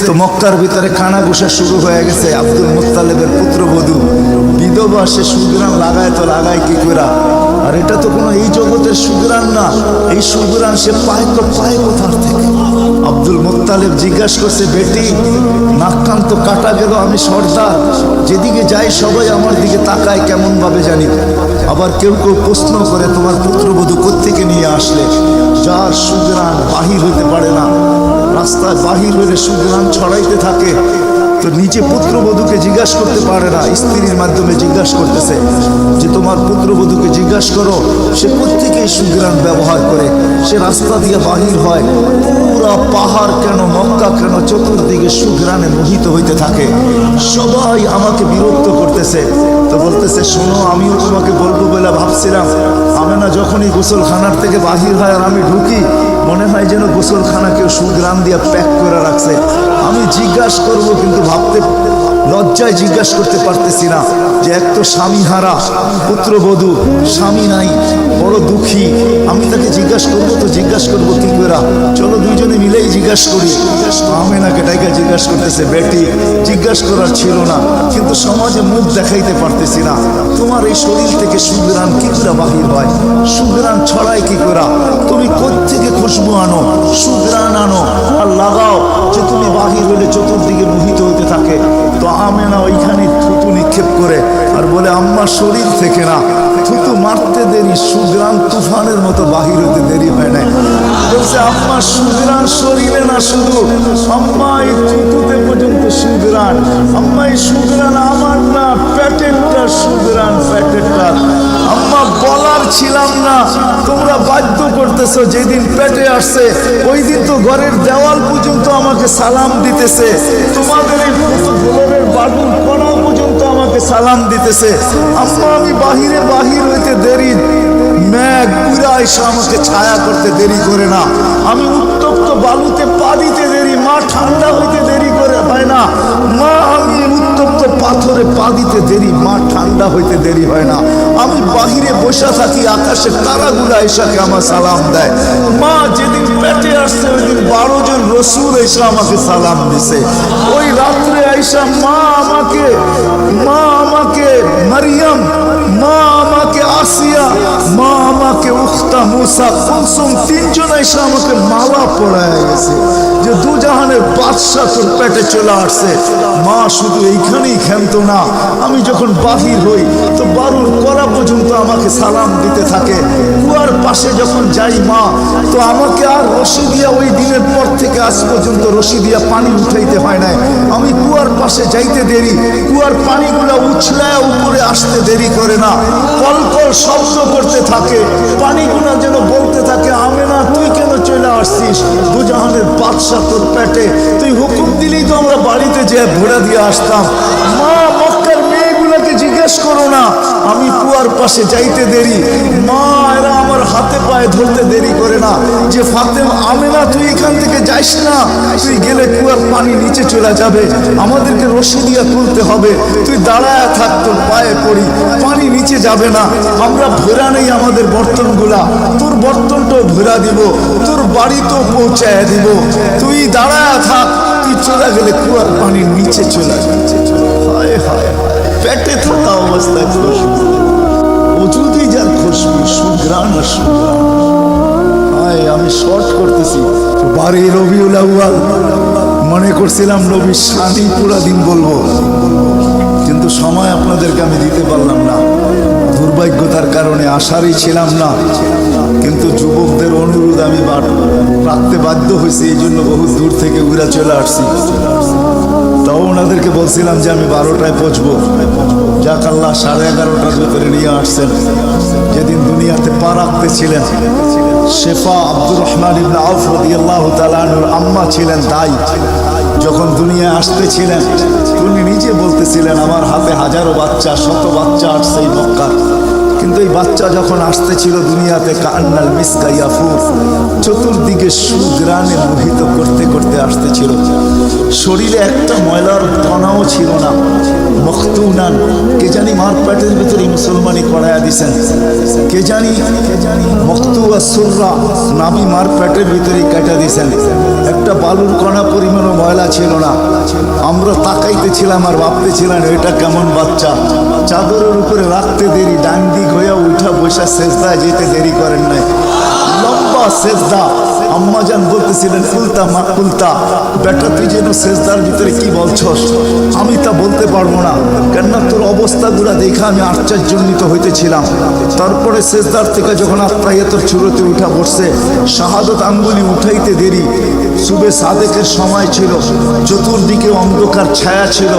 তো মক্কার ভিতরে কানাঘুষা শুরু হয়ে গেছে। আব্দুল মুত্তালিবের পুত্রবধূ বিধবা, সে সুগ্রাণ লাগায় তো লাগায় কি করে? আর এটা তো কোনো এই জগতের সুগ্রাণ না, এই সুগ্রাণ সে পায় তো পায় কোথার থেকে? আব্দুল মুত্তালিব জিজ্ঞাসা করছে, বেটি নাক কান তো কাটা গেল, আমি সর্দার, যেদিকে যাই সবাই আমার দিকে তাকায় কেমন ভাবে জানি। আবার কেউ কেউ প্রশ্ন করে, তোমার পুত্রবধূ কোত্থেকে নিয়ে আসলে? যার সুগ্রাণ বাহির হইতে পারে না, রাস্তায় বাহির হইলে সুগ্রাণ ছড়াইতে থাকে, তো নিজে পুত্রবধূকে জিজ্ঞাসা করতে পারে না, স্ত্রীর মাধ্যমে জিজ্ঞাসা করতেছে যে তোমার পুত্রবধূকে জিজ্ঞাসা করো সে কোত্থেকে সুগ্রাণ ব্যবহার করে, সে রাস্তা দিয়ে বাহির হয়, পুরা পাহাড় কেন মক্কা কেন চতুর্দিকে সুগ্রাণে মোহিত হইতে থাকে। সবাই আমাকে বিরক্ত করতেছে। তো বলতেছে, শোনো, আমিও তোমাকে বলবো বলে ভাবছিলাম। আমি না যখনই গোসলখানার থেকে বাহির হয় আর আমি ঢুকি, মনে হয় যেন গোসলখানা কেউ সুগ্রাণ দিয়ে প্যাক করে রাখছে। আমি জিজ্ঞাসা করবো কিন্তু ভাবতে লজ্জায় জিজ্ঞাসা করতে পারতেছি না, যে এক তো স্বামী হারা পুত্রবধূ, স্বামী নাই, বড় দুঃখী, আমি তাকে জিজ্ঞাসা করবো তো জিজ্ঞাসা করবো কি করে? চলো দুইজনে মিলেই জিজ্ঞাসা করি। আমেনাকে ডাইকা জিজ্ঞাসা করতেছে, বেটি জিজ্ঞাসা করার ছিল না, কিন্তু সমাজে মুখ দেখাইতে পারতেছি না, তোমার এই শরীর থেকে সুগ্রাণ কি করে বাহির হয়? সুগ্রাণ ছড়ায় কি করে? তুমি কোত্থেকে খুশবু আনো, সুগ্রাণ আনো আর লাগাও যে তুমি বাহির হলে চতুর্দিকে মোহিত হইতে থাকে। তো আমেনা ওইখানে থুতু নিক্ষেপ করে আর বলে, আম্মার শরীর থেকে না, থুতু মারতে দেরি, সুগ্রাণ তুফানের মতো বাহির হইতে দেরি হয় না। বলছে, আম্মার সুগ্রাণ শরীরে না, শুধু আম্মা এই থুতুতে পর্যন্ত সুগ্রাণ। আম্মা এই সুগ্রাণ আমার না, প্যাটেরটা সুগ্রাণ, প্যাটেরটা। আম্মা বলার ছিলাম না, তোমরা বাধ্য করতেছো। যেদিন পেটে আসছে ওই দিন তো ঘরের দেওয়াল পর্যন্ত আমাকে সালাম দিতেছে, তোমাদের এই ফুলের বাড়ুর কণা পর্যন্ত আমাকে সালাম দিতেছে। আম্মা আমি বাহিরে বাহির হইতে দেরি, মেঘ পুরা এসে আমাকে ছায়া করতে দেরি করে না, আমি উত্তপ্ত বালুতে পা দিতে দেরি, মা ঠান্ডা হইতে দেরি করে হয় না, মা আমি উত্তপ্ত পাথরে পা দিতে দেরি, মা ঠান্ডা হইতে দেরি হয় না, আমি বাহিরে বসে থাকি, আকাশে তারাগুলা এসাকে আমার সালাম দেয়। মা যেদিন পেটে আসছে ওই দিন 12 জন রসুল এসে আমাকে সালাম দিছে। ওই রাত্রে আইসা মা আমাকে মারিয়াম, মা আমাকে আসিয়া, মা আমাকে উখতা মুসা কুলসুম, 3 জন এসে আমাকে মালা পড়ায় গেছে যে দুজাহানের বাদশা তোর পেটে চলে আসছে। মা শুধু এইখানেই ক্ষান্ত না, আমি যখন বাহির হই তো বারুর করা পর্যন্ত আমাকে সালাম দিতে থাকে। কুয়ার পাশে যখন যাই মা, তো আমাকে আর রশি দিয়া, ওই দিনের পর থেকে আজ পর্যন্ত রশি দিয়া পানি উঠাইতে হয় নাই। আমি কুয়ার পাশে যাইতে দেরি, কুয়ার পানিগুলো উছলায় উপরে আসতে দেরি করে না, কলকল শব্দ করতে থাকে, পানিগুলো যেন বলতে থাকে, আমেনা তুই কেন চলে আসছিস? দুজাহানের বাদশা তোর পেটে, তুই হুকুম দিলেই তো আমরা বাড়িতে যেয়ে ভোড়া দিয়ে আসতাম। মা মক্কার মেয়েগুলোকে জিজ্ঞেস করো না, আমি কুয়ার পাশে যাইতে দেরি, মা এরা আমার হাতে পায়ে ধরতে দেরি করে না, যে ফাতেমা আমেনা তুই এখান থেকে যাইস না, তুই গেলে কুয়ার পানি নিচে চলে যাবে, আমাদেরকে রশি দিয়ে তুলতে হবে, তুই দাঁড়ায় থাক, তোর পায়ে পড়ি, পানি নিচে যাবে না, আমরা ভরা নেই আমাদের বর্তনগুলা, তোর বর্তনটাও ভরা দিব, তোর বাড়িতেও পৌঁছায় দিব, তুই দাঁড়ায় থাক, তুই চলে গেলে কুয়ার পানি নিচে চলে যাচ্ছে। হায় হায়, পেটে থাকা অবস্থায় খুশবু, অজুদি যার খুশবু, সুগ্রাণ আর সুগ্রাণ। হায়, আমি শর্ট করতেছি, 12 রবিউল আউয়াল মনে করছিলাম নবীর শানই পুরা দিন বলবো, কিন্তু সময় আপনাদেরকে আমি দিতে পারলাম না, দুর্ভাগ্যতার কারণে আসারই ছিলাম না, কিন্তু যুবকদের অনুরোধ আমি রাখতে বাধ্য হয়েছি, এই জন্য বহু দূর থেকে উড়া চলে আসছি। তাও ওনাদেরকে বলছিলাম যে আমি 12টায় পৌঁছবো, যাক আল্লাহ 11:30টার ভিতরে নিয়ে আসছেন। যেদিন দুনিয়াতে পা রাখতেছিলেন, শেফা আব্দুর রহমান ইবনে আউফ রাদিয়াল্লাহু তাআলা আনহুর আম্মা ছিলেন দাই, যখন দুনিয়ায় আসতেছিলেন উনি নিজে বলতেছিলেন, আমার হাতে হাজারো বাচ্চা, শত বাচ্চা আসছে এই মক্কা, কিন্তু এই বাচ্চা যখন আসতেছিল দুনিয়াতে কান্নাল মিসকা ইয়াফুর, চতুর্দিকে সুগ্রানে মোহিত করতে করতে আসতেছিল। শরীরে একটা ময়লার কণাও ছিল না। মখতুনান, কে জানি মার পেটের ভিতরে মুসলমানি করাইয়া দিছেন, কে জানি মখতুয়া সুররা, নাবি মার পেটের ভিতরে কাটা দিছেন। একটা বালুর কণা পরিমাণও ময়লা ছিল না। আমরা তাকাইতেছিলাম আর ভাবতেছিলাম এটা কেমন বাচ্চা। চাদরের উপরে রাখতে দেরি, ডান দিক হইয়া উঠা বসা সেজদা যেতে দেরি করেন নাই, লম্বা সেজদা। আম্মাজান বলতেছিলেন কুলতা মা কুলতা, বেটা তুই যেন সেজদার ভিতরে কি বলছস, আমি তা বলতে পারবো না, কেননা তোর অবস্থাগুলা দেখে আমি আশ্চর্যান্বিত হইতেছিলাম। তারপরে সেজদার থেকে যখন আত্মাইয়াতের চূড়াতে উঠা বসছে, শাহাদত আঙ্গুলি উঠাইতে দেরি। সুবে সাদেকের সময় ছিল, চতুর্দিকে অন্ধকার ছায়া ছিল,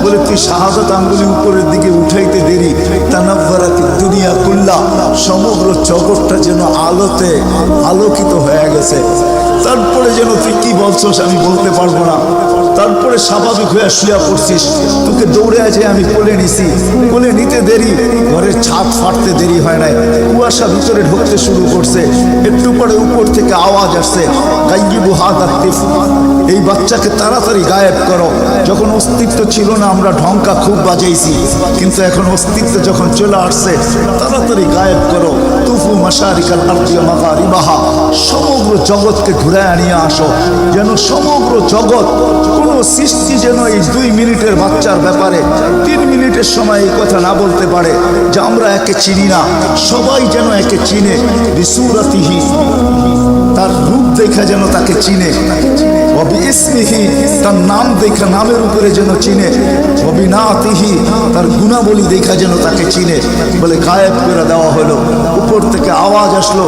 বলে তুই শাহাদত আঙ্গুলি উপরের দিকে উঠাইতে দেরি। তানাব্বারাতি দুনিয়া কুল্লা, সমগ্র জগৎটা যেন আলোতে আলোকিত হয়ে গেছে। তারপরে যেন তুই কি বলছস আমি বলতে পারবো না। তারপরে স্বাভাবিক হয়ে শুয়া পড়ছিস, তোকে দৌড়ে আছে আমি কোলে নিছি, কোলে নিতে দেরি, ঘরের ছাদ ফাটতে দেরি হয় নাই, কুয়াশা ভিতরে ঢুকতে শুরু করছে। একটু পরে উপর থেকে আওয়াজ আসছে, গাইয়িবু হাদা তিফ, এই বাচ্চাকে তাড়াতাড়ি গায়েব করো। যখন অস্তিত্ব ছিল না আমরা ঢঙ্কা খুব বাজাইছি, কিন্তু এখন অস্তিত্ব যখন চলে আসছে, তাড়াতাড়ি গায়েব করো। তুফু মাশারিকাল আরদি ওয়া মাগারিবাহা, সমগ্র জগৎকে ঘুরায় নিয়ে আসো, যেন সমগ্র জগৎ, কোনো সৃষ্টি যেন এই 2 মিনিটের বাচ্চার ব্যাপারে 3 মিনিটের সময় এই কথা না বলতে পারে যে আমরা একে চিনি না। সবাই যেন একে চিনে, বিসুরাতিহি, তার রূপ দেখা যেন তাকে চিনে, ওয়াবি ইসমিহি, তার নাম দেখা নামের উপরে যেন চিনে, ওয়াবি নাতিহি, তার গুণাবলী দেখা যেন তাকে চিনে। বলে গায়েব করে দেওয়া হলো। উপর থেকে আওয়াজ আসলো,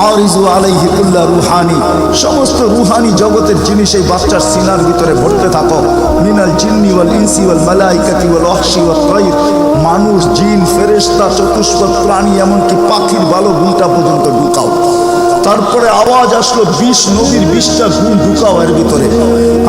আরিজু আলাইহি কুল্লা রুহানি, সমস্ত রুহানি জগতের জিনিস এই বাচ্চার সিনার ভিতরে ভরতে থাকো। মিনাল জিন্নি ওয়াল ইনসি ওয়াল মালাইকাতি ওয়াল ওয়াহশি ওয়াত তাইর, মানুষ, জিন, ফেরেশতা, চতুষ্পদ প্রাণী, এমনকি পাখির বালক উল্টা পর্যন্ত ঢুকাও। তারপরে আওয়াজ আসলো 20 নবীর 20টা গুণ ঢুকাও এর ভিতরে।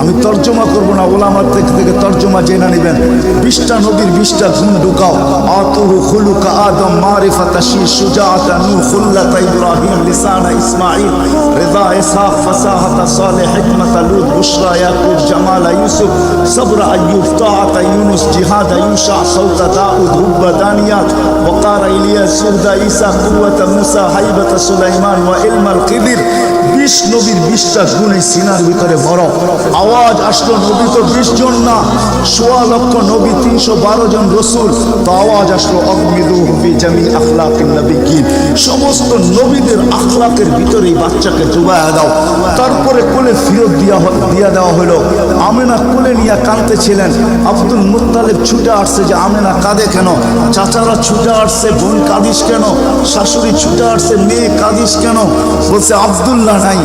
আমি তর্জমা করব না, ওলামার থেকে তর্জমা জেনে নেবেন। 20টা নবীর 20টা গুণ ঢুকাও। আতুহু খুলুকা আদম মারিফাতা শি শুজাআতা নূহ খুল্লাতা ইব্রাহিম লিসানা ইসমাঈল রিদা ইসহাক ফাসাহাতা সালেহ হিকমাতা লূত বুশরা ইয়াকুব জামালা ইউসুফ সবরা আইয়ুব তাআতা ইউনুস জিহাদা ইউশা সাউতা দাউদ হুব্বা দানিয়াত ওয়াকারা ইলিয়াস সুহদা ঈসা কুওয়াতা মুসা হাইবাতা সুলাইমান ওয়া ইলমাল কিদির। 20 নবীর 20টা গুণ এই সিনার ভিতরে বড়। আওয়াজ আসলো, নবী তো 20 জন না, 1.25 লক্ষ নবী, 312 জন রসুল। তো আওয়াজ আসলো, অগমিদুহু ফি জামি আখলাকিন নবিয়্যিন, সমস্ত নবীদের আখলাকের ভিতরে এই বাচ্চাকে ডুবায়া দাও। তারপরে কোলে ফিরত দিয়া দেওয়া হলো। আমেনা কোলে নিয়ে কাঁদতেছিলেন। আব্দুল মুত্তালিব ছুটে আসছে যে আমেনা কাঁদে কেন? চাচারা ছুটে আসছে, বোন কাঁদিস কেন? শাশুড়ি ছুটে আসছে, মেয়ে কাঁদিস কেন? বলছে আব্দুল্লাহ নাই।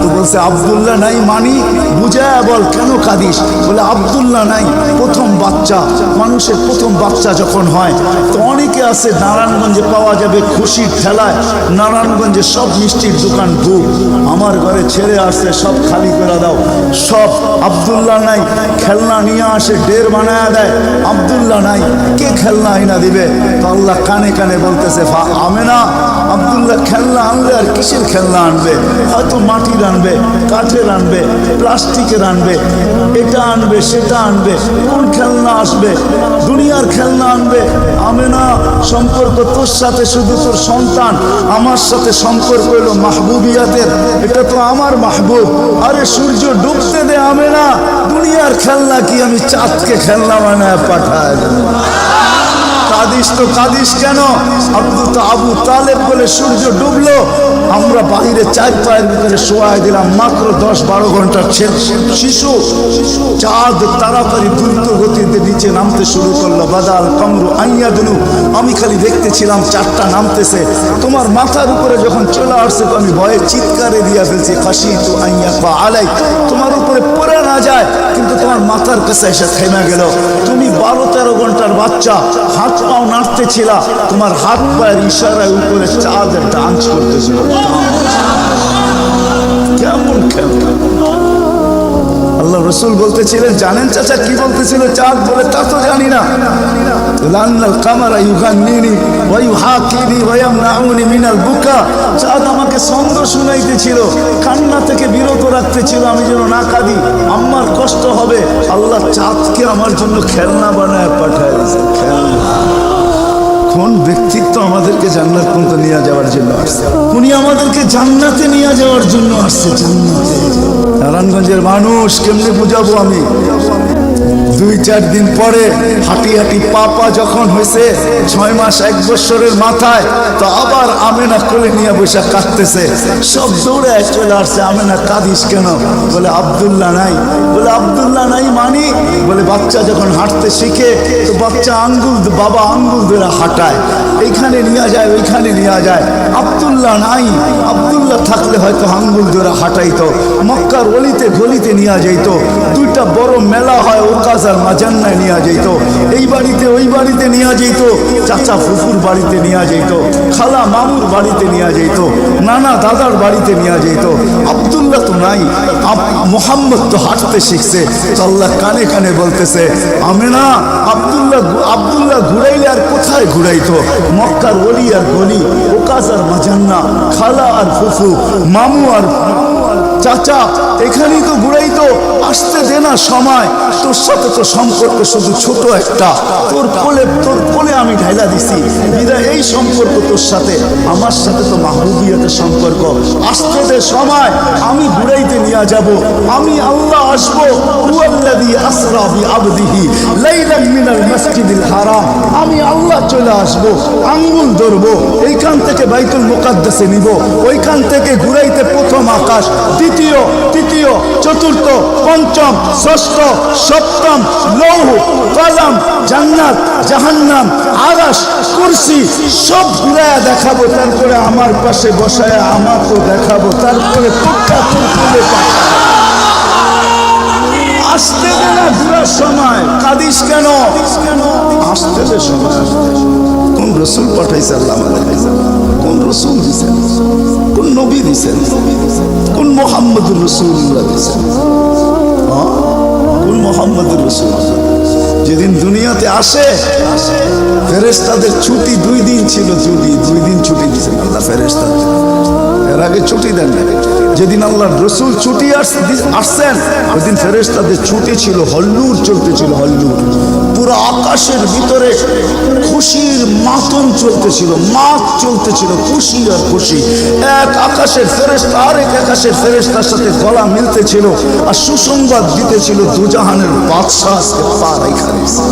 তো বলছে আব্দুল্লাহ নাই মানি বুঝায় বল, কেন কাঁদিস? বলে আব্দুল্লাহ নাই। প্রথম বাচ্চা, মানুষের প্রথম বাচ্চা যখন হয়, তো অনেকে আছে নারায়ণগঞ্জে পাওয়া যাবে খুশির ঠেলায়, নারায়ণগঞ্জে সব মিষ্টির দোকান বুক, আমার ঘরে ছেড়ে আসছে, সব খালি করে দাও। সব আব্দুল্লাহ নাই, খেলনা নিয়ে আসে, ডের বানায় দেয়, আব্দুল্লাহ নাই, কে খেলনা আইনা দিবে? তো আল্লাহ কানে কানে বলতেছে, আমেনা আব্দুল্লাহ খেলনা আনলে আর কিসের খেলনা আনবে? হয়তো মাটির আনবে, কাঠের আনবে, প্লাস্টিকের আনবে, এটা আনবে, সেটা আনবে, কোন খেলনা আসবে? দুনিয়ার খেলনা আনবে। আমেনা, সম্পর্ক তোর সাথে শুধু তোর সন্তান, আমার সাথে সম্পর্ক হলো মাহবুবিয়াতের, এটা তো আমার মাহবুব। আরে সূর্য ডুবতে দে আমেনা, দুনিয়ার খেলনা কি আমি চাঁদকে খেলনা বানায় পাঠায়? কাদিস তো কাদিস কেন? আবু তালেব বলে সূর্য ডুবলো, আমরা বাইরে 4 পায়ের ভিতরে শোয়াই দিলাম, মাত্র 10-12 ঘন্টার শিশু। চাঁদ তাড়াতাড়ি দ্রুত গতিতে নিচে নামতে শুরু করলো। বাদাল কমরু আইয়াদুলু, আমি খালি দেখতেছিলাম চাঁদটা নামতেছে। তোমার মাথার উপরে যখন চলে আসছে তো আমি ভয়ে চিৎকারে দিয়া ফেলছি, খাশিতু আইয়াকা আলাই, তোমার উপরে পড়ে না যায়, কিন্তু তোমার মাথার কাছে এসে থেমে গেল। তুমি 12-13 ঘন্টার বাচ্চা, হাত পাও নাড়তেছিল, তোমার হাত পায়ের ইশারায় উপরে চাঁদ ডান্স করতেছিল। কেমন খেলা! আল্লাহ রসুল বলতেছিলেন, জানেন চাচা কি বলতেছিল? চাঁদ বলে, তা তো জানি না। লান্নাল কামারা ইউগান্নিনি ওয়া ইউহাকিনি ওয়া ইয়ামনাউনি মিনাল বুকা। চাঁদ আমাকে ছন্দ শুনাইতেছিল, কান্না থেকে বিরত রাখতেছিল, আমি যেন না কাঁদি, আমার কষ্ট হবে। আল্লাহ চাঁদকে আমার জন্য খেলনা বানায় পাঠায় দিয়েছে, খেলনা। কোন ব্যক্তিত্ব আমাদেরকে জান্নাত পর্যন্ত নিয়ে যাওয়ার জন্য আসছে? উনি আমাদেরকে জান্নাতে নিয়ে যাওয়ার জন্য আসছে, জান্নাতে। নারায়ণগঞ্জের মানুষ কেমনে বুঝাবো আমি? 2-4 দিন পরে হাঁটি হাঁটি পা যখন হয়েছে 6 মাস 1 বছরের মাথায়, তো আবার আমেনা কোলে নিয়ে বসে কাঁদতেছে। সব দৌড়ে চলে আসছে, আমেনা কাঁদিস কেন? বলে আব্দুল্লাহ নাই। বলে আব্দুল্লাহ নাই মানি? বলে বাচ্চা যখন হাঁটতে শিখে তো বাচ্চা বাবা আঙ্গুল ধরে হাঁটায়, এইখানে নিয়ে যায় ওইখানে নিয়ে যায়। আব্দুল্লাহ নাই, আব্দুল্লাহ থাকলে হয়তো আঙ্গুল ধরে হাঁটাইতো, মক্কার অলিতে গলিতে নিয়ে যাইত। 2টা বড় মেলা হয়, ওকাজ আর মাজান্নায় নিয়ে যাইত, এই বাড়িতে ওই বাড়িতে নিয়ে যাইত, চাচা ফুফুর বাড়িতে নিয়ে যাইত, খালা মামুর বাড়িতে নিয়ে যাইত, নানা দাদার বাড়িতে নিয়ে যাইত। আব্দুল্লাহ তো নাই, মোহাম্মদ তো হাঁটতে শিখছে। তো আল্লাহ কানে কানে বলতেছে, আমেনা আব্দুল্লাহ ঘুরাইলে আর কোথায় ঘুরাইতো? মক্কার অলি আর গলি, ওকাজ আর মাজান্না, খালা আর ফুফু, মামু আর চাচা, এখানেই তো ঘুরাইতো। আসতে দে না সময়, তোর সাথে তো সম্পর্ক শুধু ছোট একটা, তোর কোলে আমি ঢাইলা দিছি, বিদায় এই সম্পর্ক তোর সাথে, আমার সাথে তো মাহবুবিয়াতের সম্পর্ক। আসতে দে সময়, আমি ঘুরাইতে নিয়ে যাব, আমি আল্লাহ আসবো। হুয়াল্লাযী আসরা বিআবদিহি লাইলাম মিনাল মাসজিদিল হারাম, আমি আল্লাহ চলে আসবো, আঙ্গুল ধরবো, এইখান থেকে বাইতুল মুকাদ্দাসে নিব, ওইখান থেকে ঘুরাইতে প্রথম আকাশ, দ্বিতীয়, তৃতীয়, চতুর্থ, পঞ্চম, ষষ্ঠ, সপ্তম, লৌহ, কলম, জান্নাত, জাহান্নাম, আরশ, কুরসি সব ঘুরায়া দেখাবো। তারপরে আমার পাশে বসায় আমাকেও দেখাবো, তারপরে তোরটা তুলে পাঠাবো। আসতে দে না ঘুরার সময়, কাঁদিস কেন? আসতে দে সময়। কোন রসুল পাঠাইছে আল্লাহ আমাদের? কোন রসুল দিছেন? কোন নবী দিছেন? কোন মুহাম্মদুর রাসূলুল্লাহ দিছেন? কোন মুহাম্মদুর রাসূলুল্লাহ? যেদিন দুনিয়াতে আসে ফেরেশতাদের ছুটি 2 দিন ছিল, 2 দিন ছুটি দিয়েছেন আল্লাহ ফেরেশতাদের। এর আগে ছুটি দেন না। যেদিন আল্লাহর রসুল ছুটি আসছেন ওই দিন ফেরেশতাদের ছুটি ছিল, হল্লুর চলতেছিল, হল্লুর। পুরো আকাশের ভিতরে খুশির মাতম চলতেছিল, মাত চলতেছিল, খুশি আর খুশি। এক আকাশের ফেরেশতা আরেক আকাশের ফেরেশতার সাথে গলা মিলতেছিল আর সুসংবাদ দিতেছিল, দুজাহানের বাদশাহ আজকে পা রাইখা দিয়েছে।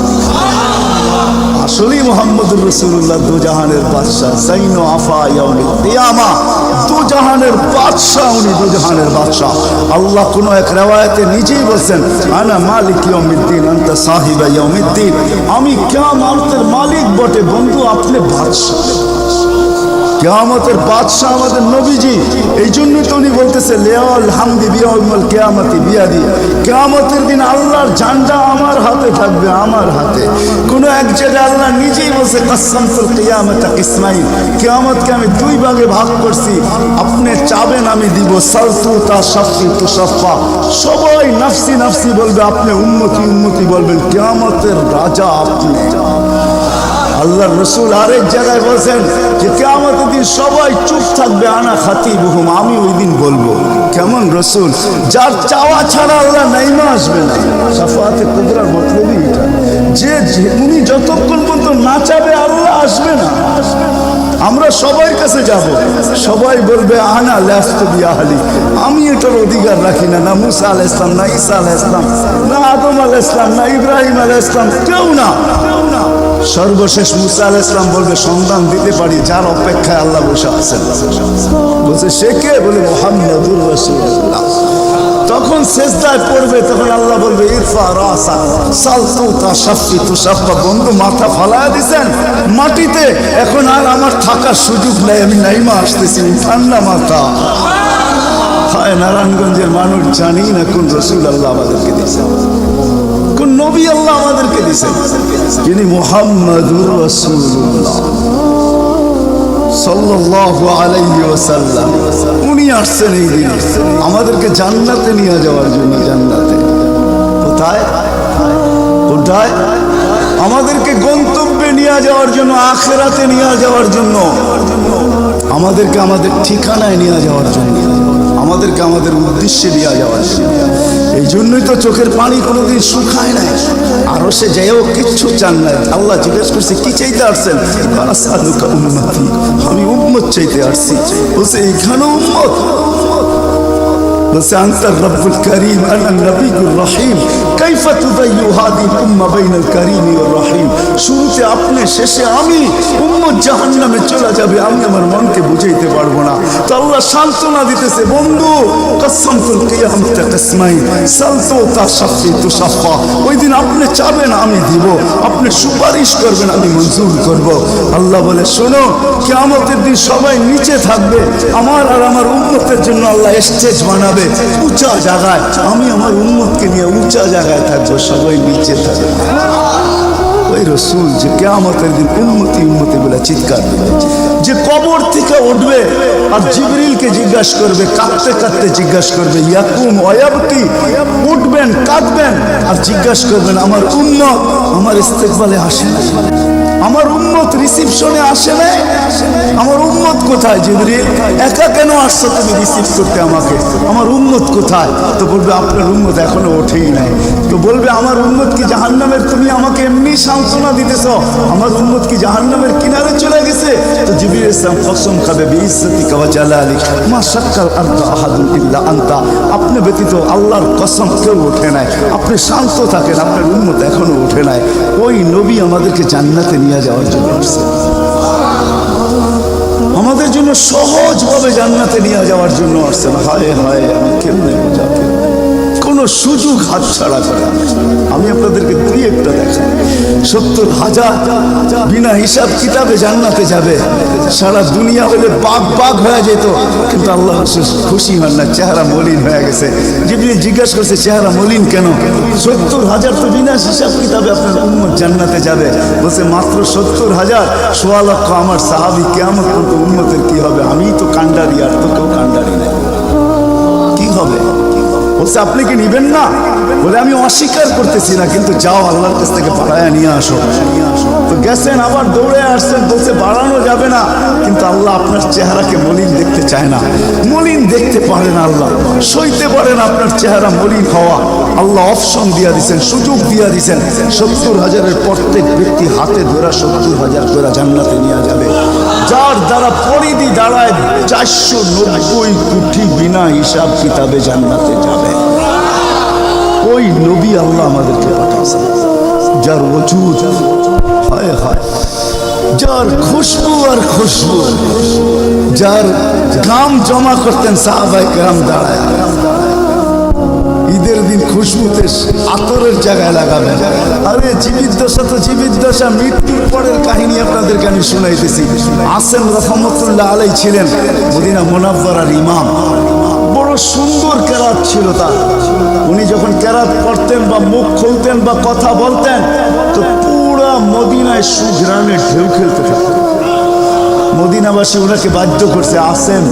আসলেই মুহাম্মদুর রাসূলুল্লাহ দুজাহানের বাদশাহ, জাইনো আফা ইয়াউমিল কিয়ামা, দুজাহানের বাদশাহ, উনি দুজাহানের বাদশাহ। আল্লাহ কোন এক রিওয়ায়াতে নিজেই বলছেন, আনা মালিক ইয়াউমিদ্দিন আনতা সাহিবা ইয়াউমিদ্দিন, আমি কিয়ামতের মালিক বটে বন্ধু, আপনি বাদশাহ। কিয়ামতের বাদশাহ আমাদের নবীজি। এই জন্যই তো উনি বলতেছে, লিয়াল হামদি বিয়াউমিল কিয়ামতি বিয়াদি, কিয়ামতের দিন আল্লাহর ঝান্ডা আমার হাতে থাকবে, আমার হাতে। কোন এক জায়গায় আল্লাহ নিজেই বলছে, কাসসামতুল কিয়ামাতা কিসমাইন, কিয়ামতকে আমি 2 ভাগে ভাগ করছি, আপনি চাবেন আমি দিব, সালতু তা শাফি তুশাফা, সবাই নাফসি নাফসি বলবে, আপনি উম্মতি উম্মতি বলবেন, কিয়ামতের রাজা আপনি। আল্লাহর রাসূল আরেক জায়গায় বলেন যে কিয়ামতের দিন সবাই চুপ থাকবে, আনা খাতিবুহুম, আমি ওই দিন বলবো। কেমন রাসূল? যার চাওয়া ছাড়া আল্লাহ নাইমা আসবে না। শাফাআতে কুবরার মতলবই এটা, যে উনি যতক্ষণ পর্যন্ত না চাবে আল্লাহ আসবে না। আমরা সবার কাছে যাব, সবাই বলবে আনা লাস্তু বিআহলি, আমি এটার অধিকার রাখি না। না মুসা আলাইহিস সালাম, না ঈসা আলাইহিস সালাম, না আদম আলাইহিস সালাম, না ইব্রাহিম আলাইহিস সালাম, কেউ না। সর্বশেষ মুসা আলাইহিস সালাম বলবে, সন্ধান দিতে পারি যার অপেক্ষায় আল্লাহ বসে আছেন। বলছে সে কে? বলে মুহাম্মদুর রাসূলুল্লাহ। তখন সেজদায় পড়বে, তখন আল্লাহ বলবে, ইরফা রাসা সালতু তা শাফি তুশাফা, বন্ধু মাথা ফালায়া দিছেন মাটিতে, এখন আর আমার থাকার সুযোগ নাই, আমি নাইমা আসতেছি, ঠান্ডা মাথা। হায় নারায়ণগঞ্জের মানুষ, জানি না কোন রাসূল আল্লাহ আমাদেরকে দিয়েছেন, কোন নবী আল্লাহ আমাদেরকে দিয়েছেন, যিনি মুহাম্মদুর রাসূলুল্লাহ সাল্লাল্লাহু আলাইহি ওয়াসাল্লাম। উনি আসছেন এই দিন আমাদেরকে জান্নাতে নিয়ে যাওয়ার জন্য, জান্নাতে। কোথায় কোথায়? আমাদেরকে গন্তব্যে নিয়ে যাওয়ার জন্য, আখিরাতে নিয়ে যাওয়ার জন্য, আমাদেরকে আমাদের ঠিকানায় নিয়ে যাওয়ার জন্য, আমাদেরকে আমাদের উদ্দেশ্যে নিয়ে যাওয়ার জন্য। এই জন্যই তো চোখের পানি কোনোদিন শুকায় নাই। আরো সে যাইও কিচ্ছু চান নাই। আল্লাহ জিজ্ঞেস করছে কি চাইতে আসছেন? আমি উম্মত চাইতে আসছি। বলছে এইখানে উম্মত? বলছে আনতার রব্বুল করিম আনা নবিয়ুর রহিম কাইফা তুদাইয়ু হাদিল উম্মাহ বাইনাল করিম ওয়ার রহিম। শুরুতে আপনি, শেষে আমি, উম্মত জাহান্নামে চলে যাবে, আমি আমার মনকে বুঝাইতে পারবো না। তো আল্লাহ সান্ত্বনা দিতেছে, বন্ধু কসমতুল কিয়ামত কসমাইন সালতু তাশাফি তুশাফা। ওই দিন আপনি চাবেন আমি দিব, আপনি সুপারিশ করবেন আমি মঞ্জুর করব। আল্লাহ বলে শোনো, কিয়ামতের দিন সবাই নিচে থাকবে, আমার আর আমার উম্মতের জন্য আল্লাহ স্টেজ বানাবে উঁচা জায়গায়। আমি আমার উম্মতকে নিয়ে উঁচা জায়গায় থাকবো, সবাই নিচে থাকবে। ওই রসুল যে কিয়ামতের দিন উম্মতি উম্মতি বলে চিৎকার দিবে, যে কবর থেকে উঠবে আর জিবরিলকে জিজ্ঞাসা করবে, কাঁদতে কাঁদতে জিজ্ঞাসা করবে ইয়াকুম ওয়ায়াবকি, উঠবেন কাঁদবেন আর জিজ্ঞাসা করবেন আমার উম্মত আমার ইস্তেকবালে আসে না, আমার উম্মত রিসিপশনে আসে না, আমার উম্মত কোথায়? জিবরিল একা কেন আসছো তুমি রিসিভ করতে আমাকে? আমার উম্মত কোথায়? তো বলবে আপনার উম্মত এখনো ওঠেই নাই। তো বলবে আমার উম্মত কি জাহান্নামের? তুমি আমাকে এমনি সান্ত্বনা দিতেছ, আমার উম্মত কি জাহান্নামের কিনারে চলে গেছে? তো জিবরিল ইসলাম কসম খাবে বিইজ্জতিকা ওয়া জালালিক মা শাক্কাল আরদু আহাদুন ইল্লা আনতা, আপনি ব্যতীত আল্লাহর কসম কেউ ওঠে নাই। আপনি শান্ত থাকেন, আপনার উম্মত এখনো ওঠে নাই। ওই নবী আমাদেরকে জান্নাতে নিয়ে যাওয়ার জন্য আসছে, আমাদের জন্য সহজভাবে জান্নাতে নিয়ে যাওয়ার জন্য আসছেন। হায় হায়, আমি কেমনে বোঝাতে, কোনো সুযোগ হাতছাড়া করে। আমি আপনাদেরকে দুই একটা দেখাই। 70,000 বিনা হিসাব কিতাবে জান্নাতে যাবে। সারা দুনিয়া হলে বাগ বাগ হয়ে যেত, কিন্তু আল্লাহ খুশি হন না, চেহারা মলিন হয়ে গেছে। জিবরিল জিজ্ঞাসা করছে চেহারা মলিন কেন? 70,000 তো বিনা হিসাব কিতাবে আপনার উম্মত জান্নাতে যাবে। বলছে মাত্র 70,000, 1.25 লক্ষ আমার সাহাবী, কিয়ামত পর্যন্ত উম্মতের কি হবে? আমিই তো কান্ডারি, আর তো কেউ কান্ডারি নাই, কি হবে? বলছে আপনি কি নিবেন না? বলে আমি অস্বীকার করতেছি না, কিন্তু যাও আল্লাহর কাছ থেকে বাড়ায়া নিয়ে আসো। তো গেছেন, আবার দৌড়ে আসছেন, বলছে বাড়ানো যাবে না, কিন্তু আল্লাহ আপনার চেহারাকে মলিন দেখতে চায় না, মলিন দেখতে পারেন আল্লাহ, সইতে পারেন আপনার চেহারা মলিন হওয়া। আল্লাহ অপশন দিয়া দিচ্ছেন, সুযোগ দিয়া দিচ্ছেন। 70,000-এর প্রত্যেক ব্যক্তি হাতে ধরা 70,000 করে জান্নাতে নিয়ে যাবে, যার দ্বারা পরিধি দাঁড়ায় 490 কোটি বিনা হিসাব কিতাবে জান্নাতে যাবে। ওই নবী আল্লাহ আমাদেরকে পাঠাচ্ছেন, যার ওজুদ হায় হায়, যার খুশবু আর খুশবু, যার গাম জমা করতেন সাহাবায়ে কেরাম দাঁড়ায়। ঈদের দিন খুশবুতে আতরের জায়গায় লাগাবেন। আরে জীবিত দশা তো জীবিত দশা, মৃত্যুর পরের কাহিনী আপনাদেরকে আমি শুনাইতেছি। আসেম রহমতুল্লাহ আলাই ছিলেন মদিনা মুনাওয়ারার ইমাম, বড় সুন্দর কেরাত ছিল তার। উনি যখন কেরাত পড়তেন বা মুখ খুলতেন বা কথা বলতেন, তো পুরা মদিনায় সুঘ্রাণের ঢেউ খেলতে থাকতেন। মদিনাবাসী ওনাকে বাধ্য করছে, আসেন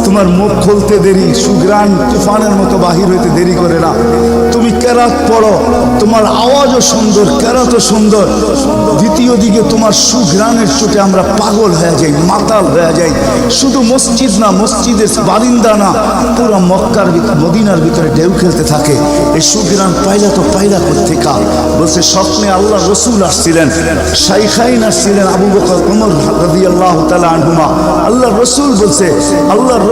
তোমার মুখ খুলতে দেরি, সুঘ্রাণ তুফানের মতো বাহির হইতে দেরি করে না, তুমি কেরাত পড়ো, তোমার আওয়াজও সুন্দর, কেরাতও সুন্দর, দ্বিতীয় দিকে তোমার সুঘ্রাণের চোটে আমরা পাগল হয়ে যাই, মাতাল হয়ে যাই। শুধু মসজিদ না, মসজিদের বারিন্দা না, পুরো মক্কার মদিনার ভিতরে ঢেউ খেলতে থাকে। এই সুঘ্রাণ পাইলা তো পাইলা কোত্থেকা? বলছে স্বপ্নে আল্লাহ রসুল আসছিলেন, শাইখাইন আসছিলেন, আবু বকর ওমর রাদিয়াল্লাহু তাআলা আনহুমা। আল্লাহ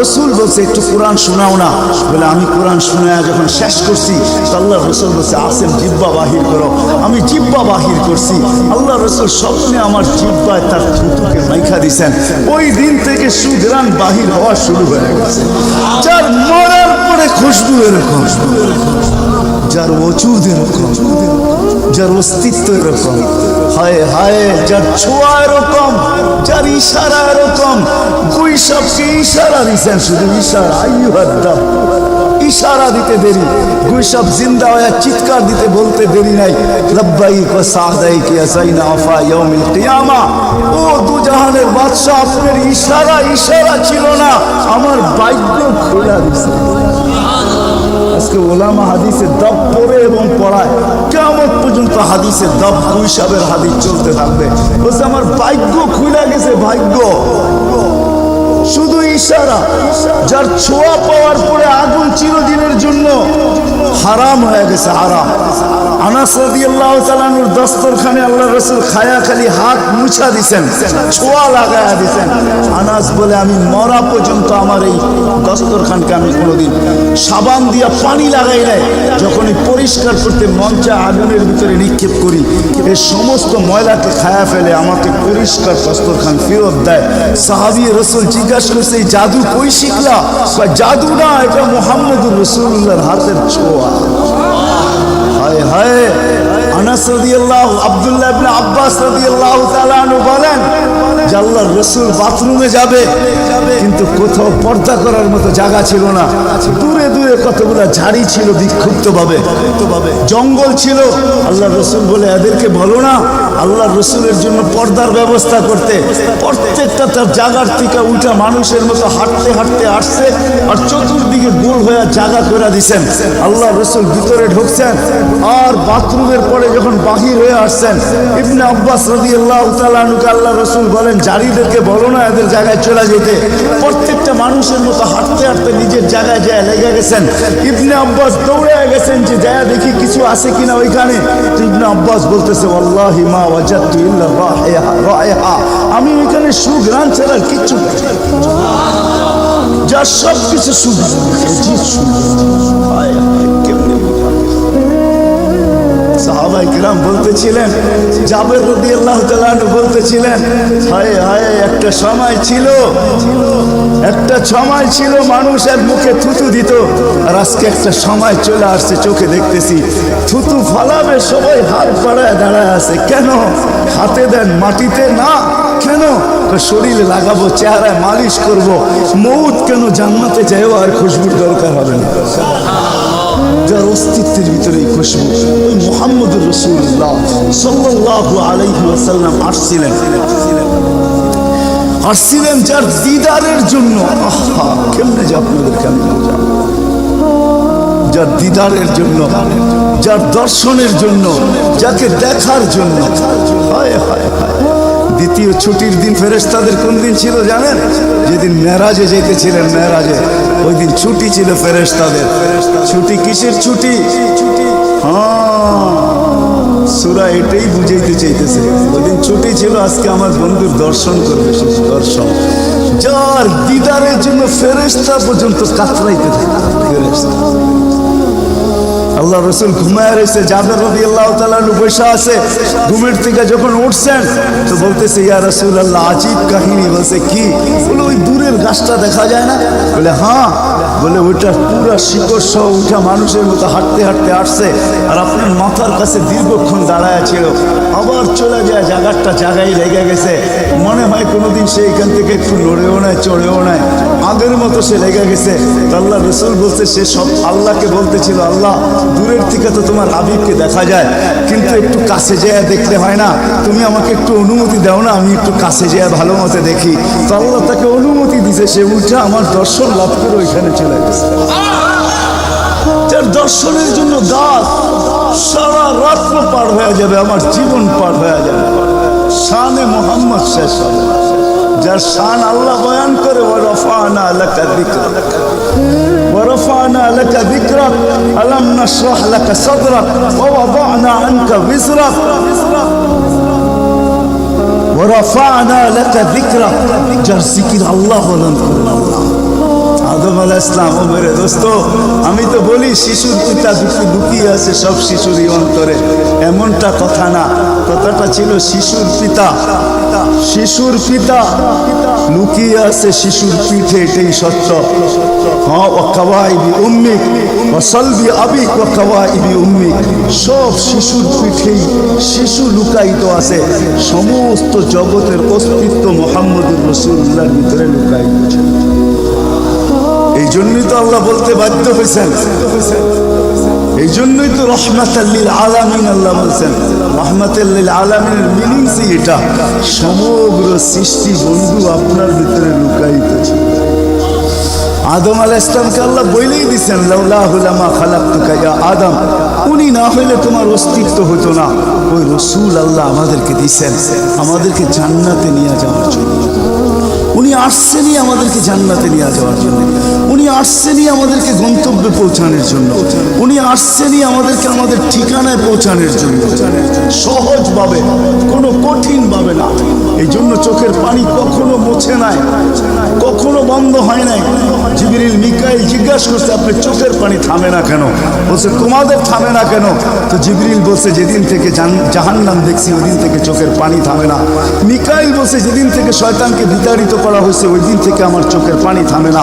রসুল বলছে একটু কোরআন শোনাও না। বলে আমি কোরআন শোনায়া যখন শেষ করছি, আল্লাহ রসুল বলছে আসেন জিব্বা বাহির করো। আমি জিব্বা বাহির করছি, আল্লাহ রসুল স্বপ্নে আমার জিব্বায় তার থুতুকে মাইখা দিছেন। ওই দিন থেকে সুঘ্রাণ বাহির হওয়া শুরু হয়ে গেছে। যার মরার পরে খুশবু এরকম, যার ওজুদ এরকম, যার অস্তিত্ব এরকম, হায় হায়, যার ছোঁয়া এরকম, যার ইশারা এরকম। দুই সবকে ইশারা দিচ্ছেন, শুধু ইশারা, আইয়ুহাদ্দাব, ইশারা দিতে দেরি। গুইসব জিন্দা হয়ে চিৎকার দিতে বলতে দেরি নাই, লব্বাইক ওয়া সাদাইক ইয়া সাইনা ওয়াফা ইয়াউমিল কিয়ামা। ও দুজাহানের বাদশা, আপনার ইশারা ছিল না, আমার ভাগ্য খোলা দিছে। আজকে ওলামা হাদিসের দব পড়ে এবং পড়ায়, কিয়ামত পর্যন্ত হাদিসের দব হিসাবের হাদিস চলতে থাকবে। বলছে আমার ভাগ্য খুলে গেছে, ভাগ্য। শুধু ইশারা, যার ছোঁয়া পাওয়ার পরে আগুন চিরদিনের জন্য হারাম হয়ে গেছে, হারাম। আনাস রাদিয়াল্লাহু তাআলা আনহুর দস্তরখানে আল্লাহ রাসূল খায়া খালি হাত মুছা দিছেন, ছোঁয়া লাগায়া দিছেন। আনাস বলে আমি মরা পর্যন্ত আমার এই দস্তরখানকে আমি কোনোদিন সাবান দিয়া পানি লাগাই নাই, যখনই পরিষ্কার করতে মন চায় আগুনের ভিতরে নিক্ষেপ করি, এই সমস্ত ময়লাকে খায়া ফেলে আমাকে পরিষ্কার দস্তরখান ফেরত দেয়। সাহাবী রাসূল জিজ্ঞাসা করছে এই জাদু কই শিখলা? জাদু না, এটা মুহাম্মদুর রাসূলুল্লাহর হাতের ছোঁয়া। হায় হায়। আনাস রাদিয়াল্লাহু, আব্দুল্লাহ ইবনে আব্বাস রাদিয়াল্লাহু তাআলা আনহু বলেন যে আল্লাহর রাসূল বাথরুমে যাবে, কিন্তু কোথাও পর্দা করার মতো জায়গা ছিল না। দূরে দূরে কতগুলো ঝাড়ি ছিল, বিক্ষুব্ধভাবে জঙ্গল ছিল। আল্লাহর রাসূল বলে এদেরকে বলো না আল্লাহর রাসূলের জন্য পর্দার ব্যবস্থা করতে। প্রত্যেকটা তার জায়গার থেকে উঠা মানুষের মতো হাঁটতে হাঁটতে আসছে, আর চতুর্দিকে গোল হয়ে জায়গা করে দিছেন। আল্লাহর রাসূল ভিতরে ঢুকছেন, আর বাথরুমের পরে যখন বাহির হয়ে আসছেন, ইবনে আব্বাস রাদিয়াল্লাহু তাআলা আনহুকে আল্লাহর রাসূল বলেন জারিদেরকে বলো না এদের জায়গায় চলে যেতে। প্রত্যেকটা মানুষের মতো হাঁটতে হাঁটতে নিজের জায়গায় যায় লেগে গেছেন। ইবনে আব্বাস দৌড়ে গেছেন যে যায় দেখি কিছু আছে কিনা ওইখানে। ইবনে আব্বাস বলতেছে ওয়াল্লাহি মা ওয়াজাদতু ইল্লা রায়হা, আমি ওইখানে সুঘ্রাণ ছাড়া কিচ্ছু পাই না, যার সব কিছু সুঘ্রাণ। সাহাবায়ে কিরাম বলতেছিলেন, জাবের রাদিয়াল্লাহু তাআলা আনহু বলতেছিলেন, হায় হায় একটা সময় ছিল মানুষের মুখে থুতু দিত, আর আজকে একটা সময় চলে আসছে চোখে দেখতেছি থুতু ফালাবে সবাই হাত বাড়ায় দাঁড়ায় আছে। কেন? হাতে দেন মাটিতে না, কেন? শরীরে লাগাবো, চেহারায় মালিশ করব। মউত কেন? জান্নাতে যাইও আর খুশবুর দরকার হবে না, যার অস্তিত্বের ভিতরে এই খুশবু। ওই মুহাম্মদুর রাসূলুল্লাহ সাল্লাল্লাহু আলাইহি ওয়াসাল্লাম আসছিলেন যার দিদারের জন্য। আহা, কেমনে যে আপনাদেরকে আমি বোঝাবো, যার দিদারের জন্য, যার দর্শনের জন্য, যাকে দেখার জন্য। হায় হায় হায়। দ্বিতীয় ছুটির দিন ফেরেশতাদের কোন দিন ছিল জানেন? যেদিন মেরাজে যেতেছিলেন, মেরাজে ওই দিন ছুটি ছিল ফেরেশতাদের। ছুটি কিসের ছুটি? সূরা এটাই বুঝাইতে চাইতেছে। ওই দিন ছুটি ছিল, আজকে আমার বন্ধুর দর্শন করবে, দর্শন। যার দিদারের জন্য ফেরেশতা পর্যন্ত কাতরাইতে থাকে। ফেরেশতা আল্লাহ রাসূল ঘুমায় রয়েছে, জাবের রাদিয়াল্লাহু তাআলা বসে আছে। ঘুমের থেকে যখন উঠছেন তো বলতেছে ইয়া রাসূলুল্লাহ, আজীব কাহিনী। বলছে কি? বলে ওই দূরের গাছটা দেখা যায় না? বলে হ্যাঁ। বলে ওইটা পুরা শিকড় সহ উঠা মানুষের মতো হাঁটতে হাঁটতে আসছে, আর আপনার মাথার কাছে দীর্ঘক্ষণ দাঁড়ায় ছিল, আবার চলে যায়, জায়গাটা জায়গায় লেগে গেছে। মনে হয় কোনোদিন সে এখান থেকে একটু লড়েও নেয়, চড়েও নেয়, আগের মতো সে লেগে গেছে। তো আল্লাহ রাসূল বলছে সে সব আল্লাহকে বলতেছিল, আল্লাহ দূরের থেকে তো তোমার হাবিবকে দেখা যায়, কিন্তু একটু কাছে যেয়ে দেখতে হয় না? তুমি আমাকে একটু অনুমতি দাও না, আমি একটু কাছে যেয়ে ভালো মতো দেখি। তো আল্লাহ তাকে অনুমতি দিছে, সে উঠে আমার দর্শন লাভ করে ওইখানে চলে গেছে। যার দর্শনের জন্য গাছ সারা রাত্র পার হয়ে যাবে, আমার জীবন পার হয়ে যাবে। শানে মুহাম্মদ শেষ হবে। যার শান আল্লাহ বয়ান করে, ওয়ারফা'না লাকা যিকরাক ওয়ারফা'না লাকা যিকরাক আলাম নাশরাহ লাকা সাদরাক ওয়া ওয়াদা'না আনকা বিজরাক ওয়ারফা'না লাকা যিকরাক। যার জিকির আল্লাহ বলেন করেন আল্লাহ। আদম আলাইহিস সালাম, ও মেরে দোস্ত, আমি তো বলি শিশুর পিতা লুকিয়ে আছে সব শিশুরই অন্তরে, এমনটা কথা না। কথাটা ছিল শিশুর পিতা, শিশুর পিতা লুকিয়ে আছে শিশুর পিঠে, এটাই সত্য। হ্যাঁ, ও কাওয়াইবি উম্মিক ও সলবি আবিক ও কাওয়াইবি উম্মিক, সব শিশুর পিঠেই শিশু লুকায়িত আছে। সমস্ত জগতের অস্তিত্ব মুহাম্মদুর রাসূলুল্লাহর ভিতরে লুকায়িত আছে। এই জন্যই তো আল্লাহ বলতে বাধ্য হয়েছেন, এই জন্যই তো রহমাতাল লিল আলামিন আল্লাহ বলছেন। রহমাতাল লিল আলামিনের মিনিংস এটা, সমগ্র সৃষ্টি বন্ধু আপনার ভিতরে লুকায়িত আছে। আদম আলাইহিস সালামকে আল্লাহ বলেই দিয়েছেন, লাউলাহু লামা খালাকতুকা ইয়া আদম, উনি না হইলে তোমার অস্তিত্ব হতো না। ওই রসুল আল্লাহ আমাদেরকে দিয়েছেন আমাদেরকে জান্নাতে নিয়ে যাওয়ার জন্য। উনি আসছেনই আমাদেরকে জান্নাতে নিয়ে যাওয়ার জন্য, উনি আসছেনই আমাদেরকে গন্তব্যে পৌঁছানোর জন্য, উনি আসছেনই আমাদেরকে আমাদের ঠিকানায় পৌঁছানোর জন্য, সহজভাবে, কোনো কঠিনভাবে না। এই জন্য চোখের পানি কখনো মুছে নাই, কখনো বন্ধ হয় নাই। জিবরিল মিকাইল জিজ্ঞাসা করছে, আপনি চোখের পানি থামে না কেন? বলছে তোমাদের থামে না কেন? তো জিবরিল বলছে, যেদিন থেকে জাহান্নাম দেখছি ওই দিন থেকে চোখের পানি থামে না। মিকাইল বলছে, যেদিন থেকে শয়তানকে বিতাড়িত করা হয়েছে ওই দিন থেকে আমার চোখের পানি থামে না।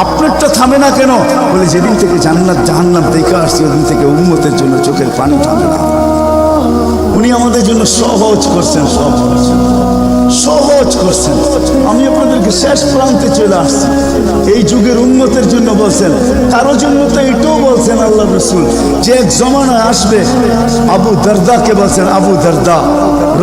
আপনারটা থামে না কেন? বলে, যেদিন থেকে জান্নাত জাহান্নাম দেখে আসছি ওই দিন থেকে উম্মতের জন্য চোখের পানি থামে না। উনি আমাদের জন্য সহজ করছেন, সহজ করছেন। আমি আপনাদেরকে শেষ প্রান্তে চলে আসছি। এই যুগের উন্নতের জন্য বলছেন, কারো জন্য তো এটাও বলছেন আল্লাহ রসুল যে এক জমানায় আসবে। আবু দারদাকে বলছেন আবু দারদা,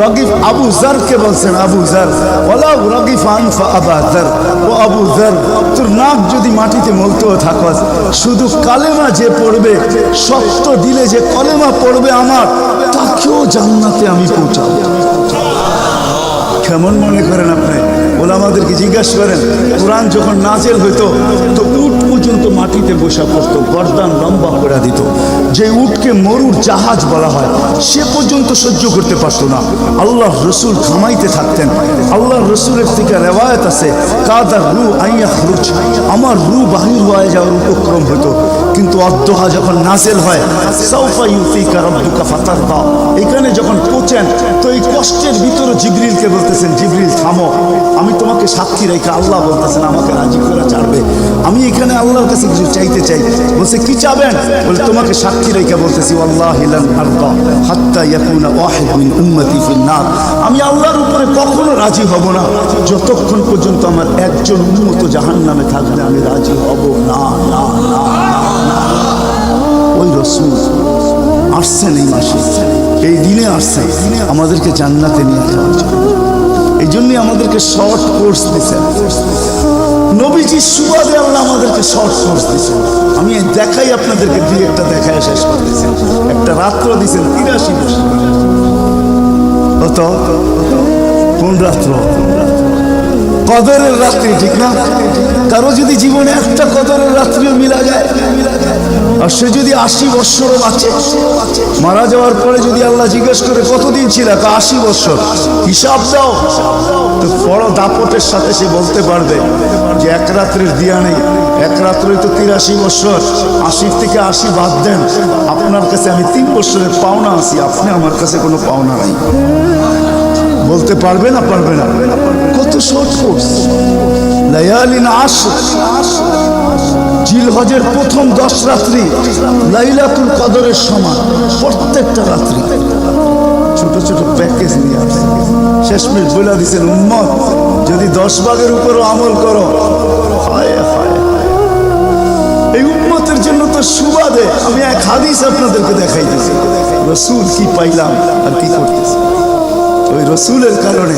রগিফ আবু জারকে বলছেন আবু জার, ওয়ালাউ রগিফ আনফা আবা জার, ও আবু জার, তোর নাক যদি মাটিতে মলতেও থাকস, শুধু কালেমা যে পড়বে, সত্য দিলে যে কলেমা পড়বে আমার, তাকেও জান্নাতে আমি পৌঁছাবো। কেমন মনে করেন আপনি? ওলামাদেরকে জিজ্ঞাসা করেন, কোরআন যখন নাজেল হইতো তো উট পর্যন্ত মাটিতে বসা পড়তো, গর্দান লম্বা করে দিত। যে উটকে মরুর জাহাজ বলা হয় সে পর্যন্ত সহ্য করতে পারতো না। আল্লাহর রসুল ঘামাইতে থাকতেন। আল্লাহর রসুলের থেকে রেওয়ায়ত আছে, কাদার রু আইয়া খরুচ, আমার রু বাহির হয়ে যাওয়ার উপক্রম হইতো। কিন্তু অদ্দোহা যখন নাজেল হয়, সাউফা ইউতিকা রাব্বুকা ফাতারদা, এখানে যখন পৌঁছেন তো এই কষ্টের ভিতরে জিবরিলকে বলতেছেন, জিবরিল থামো, আমি তোমাকে সাক্ষী রেখে, আল্লাহ বলতেছেন আমাকে রাজি করে ছাড়বে। আমি এখানে আল্লাহর কাছে কিছু চাইতে চাই। বলছে, কি চাবেন? বলে, তোমাকে সাক্ষী রেখে বলতেছি, ওয়াল্লাহি লান আরদা হাত্তা ইয়াকুনা ওয়াহিদ মিন উম্মতি ফিন নার, আমি আল্লাহর উপরে কখনো রাজি হব না যতক্ষণ পর্যন্ত আমার একজন উম্মত জাহান্নামে থাকবে, আমি রাজি হব না, না, না, না। ওই রসুল আসছেন এই মাসে, এই দিনে আসছেন আমাদেরকে জান্নাতে নিয়ে যাওয়ার জন্য। এই জন্যই আমাদেরকে শর্ট কোর্স দিচ্ছেন নবীজির সুবাদে, আল্লাহ আমাদেরকে শর্ট কোর্স দিচ্ছেন। আমি দেখাই আপনাদেরকে, দুই একটা দেখায় শেষ করতেছেন। একটা রাত্র দিচ্ছেন 83 বছর। কত? কোন রাত্র? কদরের রাত্রি, ঠিক না? কারো যদি জীবনে একটা কদরের রাত্রিও মিলা যায়, আর সে যদি 80 বৎসরও বাঁচে, মারা যাওয়ার পরে যদি আল্লাহ জিজ্ঞেস করে কতদিন ছিল, 80 বৎসর, হিসাব দাও, তো বড় দাপটের সাথে সে বলতে পারবে যে এক রাত্রের দিয়া নেই, এক রাত্রই তো 83 বৎসর, 80 থেকে 80 বাদ দেন, আপনার কাছে আমি 3 বৎসরের পাওনা আছি, আপনি আমার কাছে কোনো পাওনা নাই। বলতে পারবে না? পারবে না। কত শর্ট কোর্স। লায়ালিন আশর, জিলহজের প্রথম 10 রাত্রি লাইলাতুল কদরের সমান, প্রত্যেকটা রাত্রি ছোট ছোট প্যাকেজ নিয়ে আসে। শেষমেশ বলে দিচ্ছেন, উম্মত যদি 10 ভাগের উপরও আমল করো, হায় হায়, এই উম্মতের জন্য তো সুবাদে আমি এক হাদিস আপনাদেরকে দেখাইতেছি, রসুল কি পাইলাম আর কি করতেছি। ওই রসুলের কারণে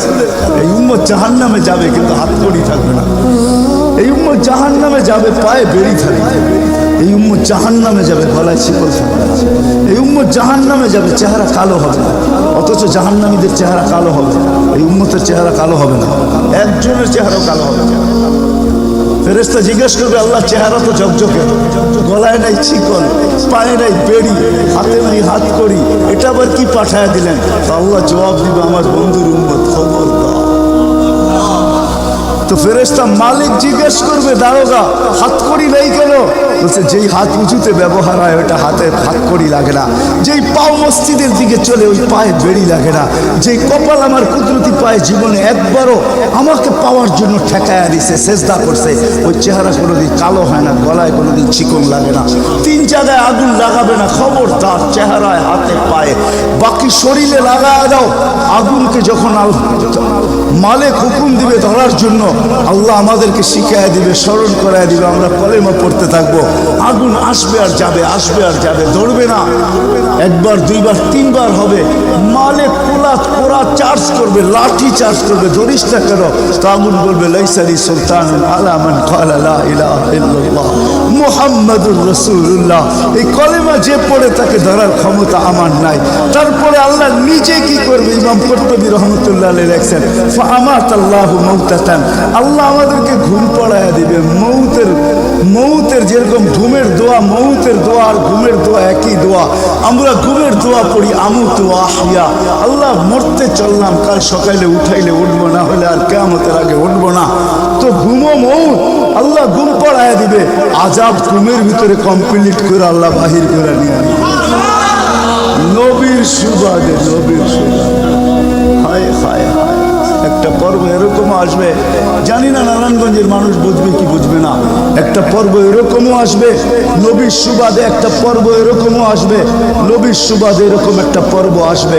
এই উম্মত জাহান্নামে যাবে, কিন্তু হাতকড়ি থাকবে না। এই উম্মত জাহান্নামে যাবে, পায়ে বেড়ি থাকবে। এই উম্মত জাহান্নামে যাবে, গলায় শিকল থাকবে। এই উম্মত জাহান্নামে যাবে, চেহারা কালো হবে। অথচ জাহান্নামীদের চেহারা কালো হবে, এই উম্মতের চেহারা কালো হবে না। একজনের চেহারাও কালো হবে না। ফেরেশতা জিজ্ঞেস করবে, আল্লাহ চেহারা তো ঝকঝকে, গলায় নাই শিকল, পায়ে নাই বেড়ি, হাতে নাই হাত করি, এটা আবার কি পাঠায় দিলেন? তো আল্লাহ জবাব দিবে, আমার বন্ধুর উম্মত, খবর দাও। তো ফেরেশতা মালিক জিজ্ঞেস করবে, দারোগা হাতকড়ি নেই কেন? বলছে, যেই হাত উঁচুতে ব্যবহার হয় ওইটা হাতের হাতকড়ি লাগে না। যেই পাও মসজিদের দিকে চলে ওই পায়ে বেড়ি লাগে না। যেই কপাল আমার কুদরতি পায়ে জীবনে একবারও আমাকে পাওয়ার জন্য ঠেকায়া দিছে, সেজদা করছে, ওই চেহারা কোনোদিন কালো হয় না, গলায় কোনোদিন চিকন লাগে না, 3 জায়গায় আগুন লাগাবে না। খবরদার, চেহারায়, হাতে, পায়ে, বাকি শরীরে লাগায় দাও। আগুনকে যখন মালিক হুকুম দিবে ধরার জন্য, আল্লাহ আমাদেরকে শিখায় দিবে, স্মরণ করায় দিবে, আমরা কলেমা পড়তে থাকবো। আগুন আসবে আর যাবে, আসবে আর যাবে, ধরবে না। একবার, দুইবার, তিনবার হবে, মালে কোরা চার্জ করবে, লাঠি চার্জ করবে, ধরিস না কেন? তো আগুন বলবে লাইসালি সুলতান আলা মান ক্বালা লা ইলাহা ইল্লাল্লাহ মুহাম্মাদুর রাসূলুল্লাহ। এই কলেমা যে পড়ে তাকে ধরার ক্ষমতা আমার নাই। তারপরে আল্লাহ নিজে কি করবে? ইমাম কুরতুবী রহমাতুল্লাহ আলাইহি লেখেন ফাআমাতাল্লাহু মাউতাতান, আল্লাহ আমাদেরকে ঘুম পড়ায়া দিবে। মৌতের যেরকম ঘুমের দোয়া, মৌতের দোয়া আর ঘুমের দোয়া একই দোয়া। আমরা ঘুমের দোয়া পড়ি আমুতু আহিয়া, আল্লাহ মরতে চললাম, কাল সকালে উঠাইলে উঠবো, না হলে আর কিয়ামতের আগে উঠবো না। তো ঘুমো মৌত, আল্লাহ ঘুম পড়ায়া দিবে। আজাব ঘুমের ভিতরে কমপ্লিট করে আল্লাহ বাহির করে নিয়ে নবীর সুবাদে, নবীর সুবাদে। হায় হায় হায়, একটা পর্ব এরকমও আসবে, জানি না নারায়ণগঞ্জের মানুষ বুঝবে কি বুঝবে না। একটা পর্ব এরকমও আসবে নবীর সুবাদে, একটা পর্ব এরকমও আসবে নবীর সুবাদে, এরকম একটা পর্ব আসবে।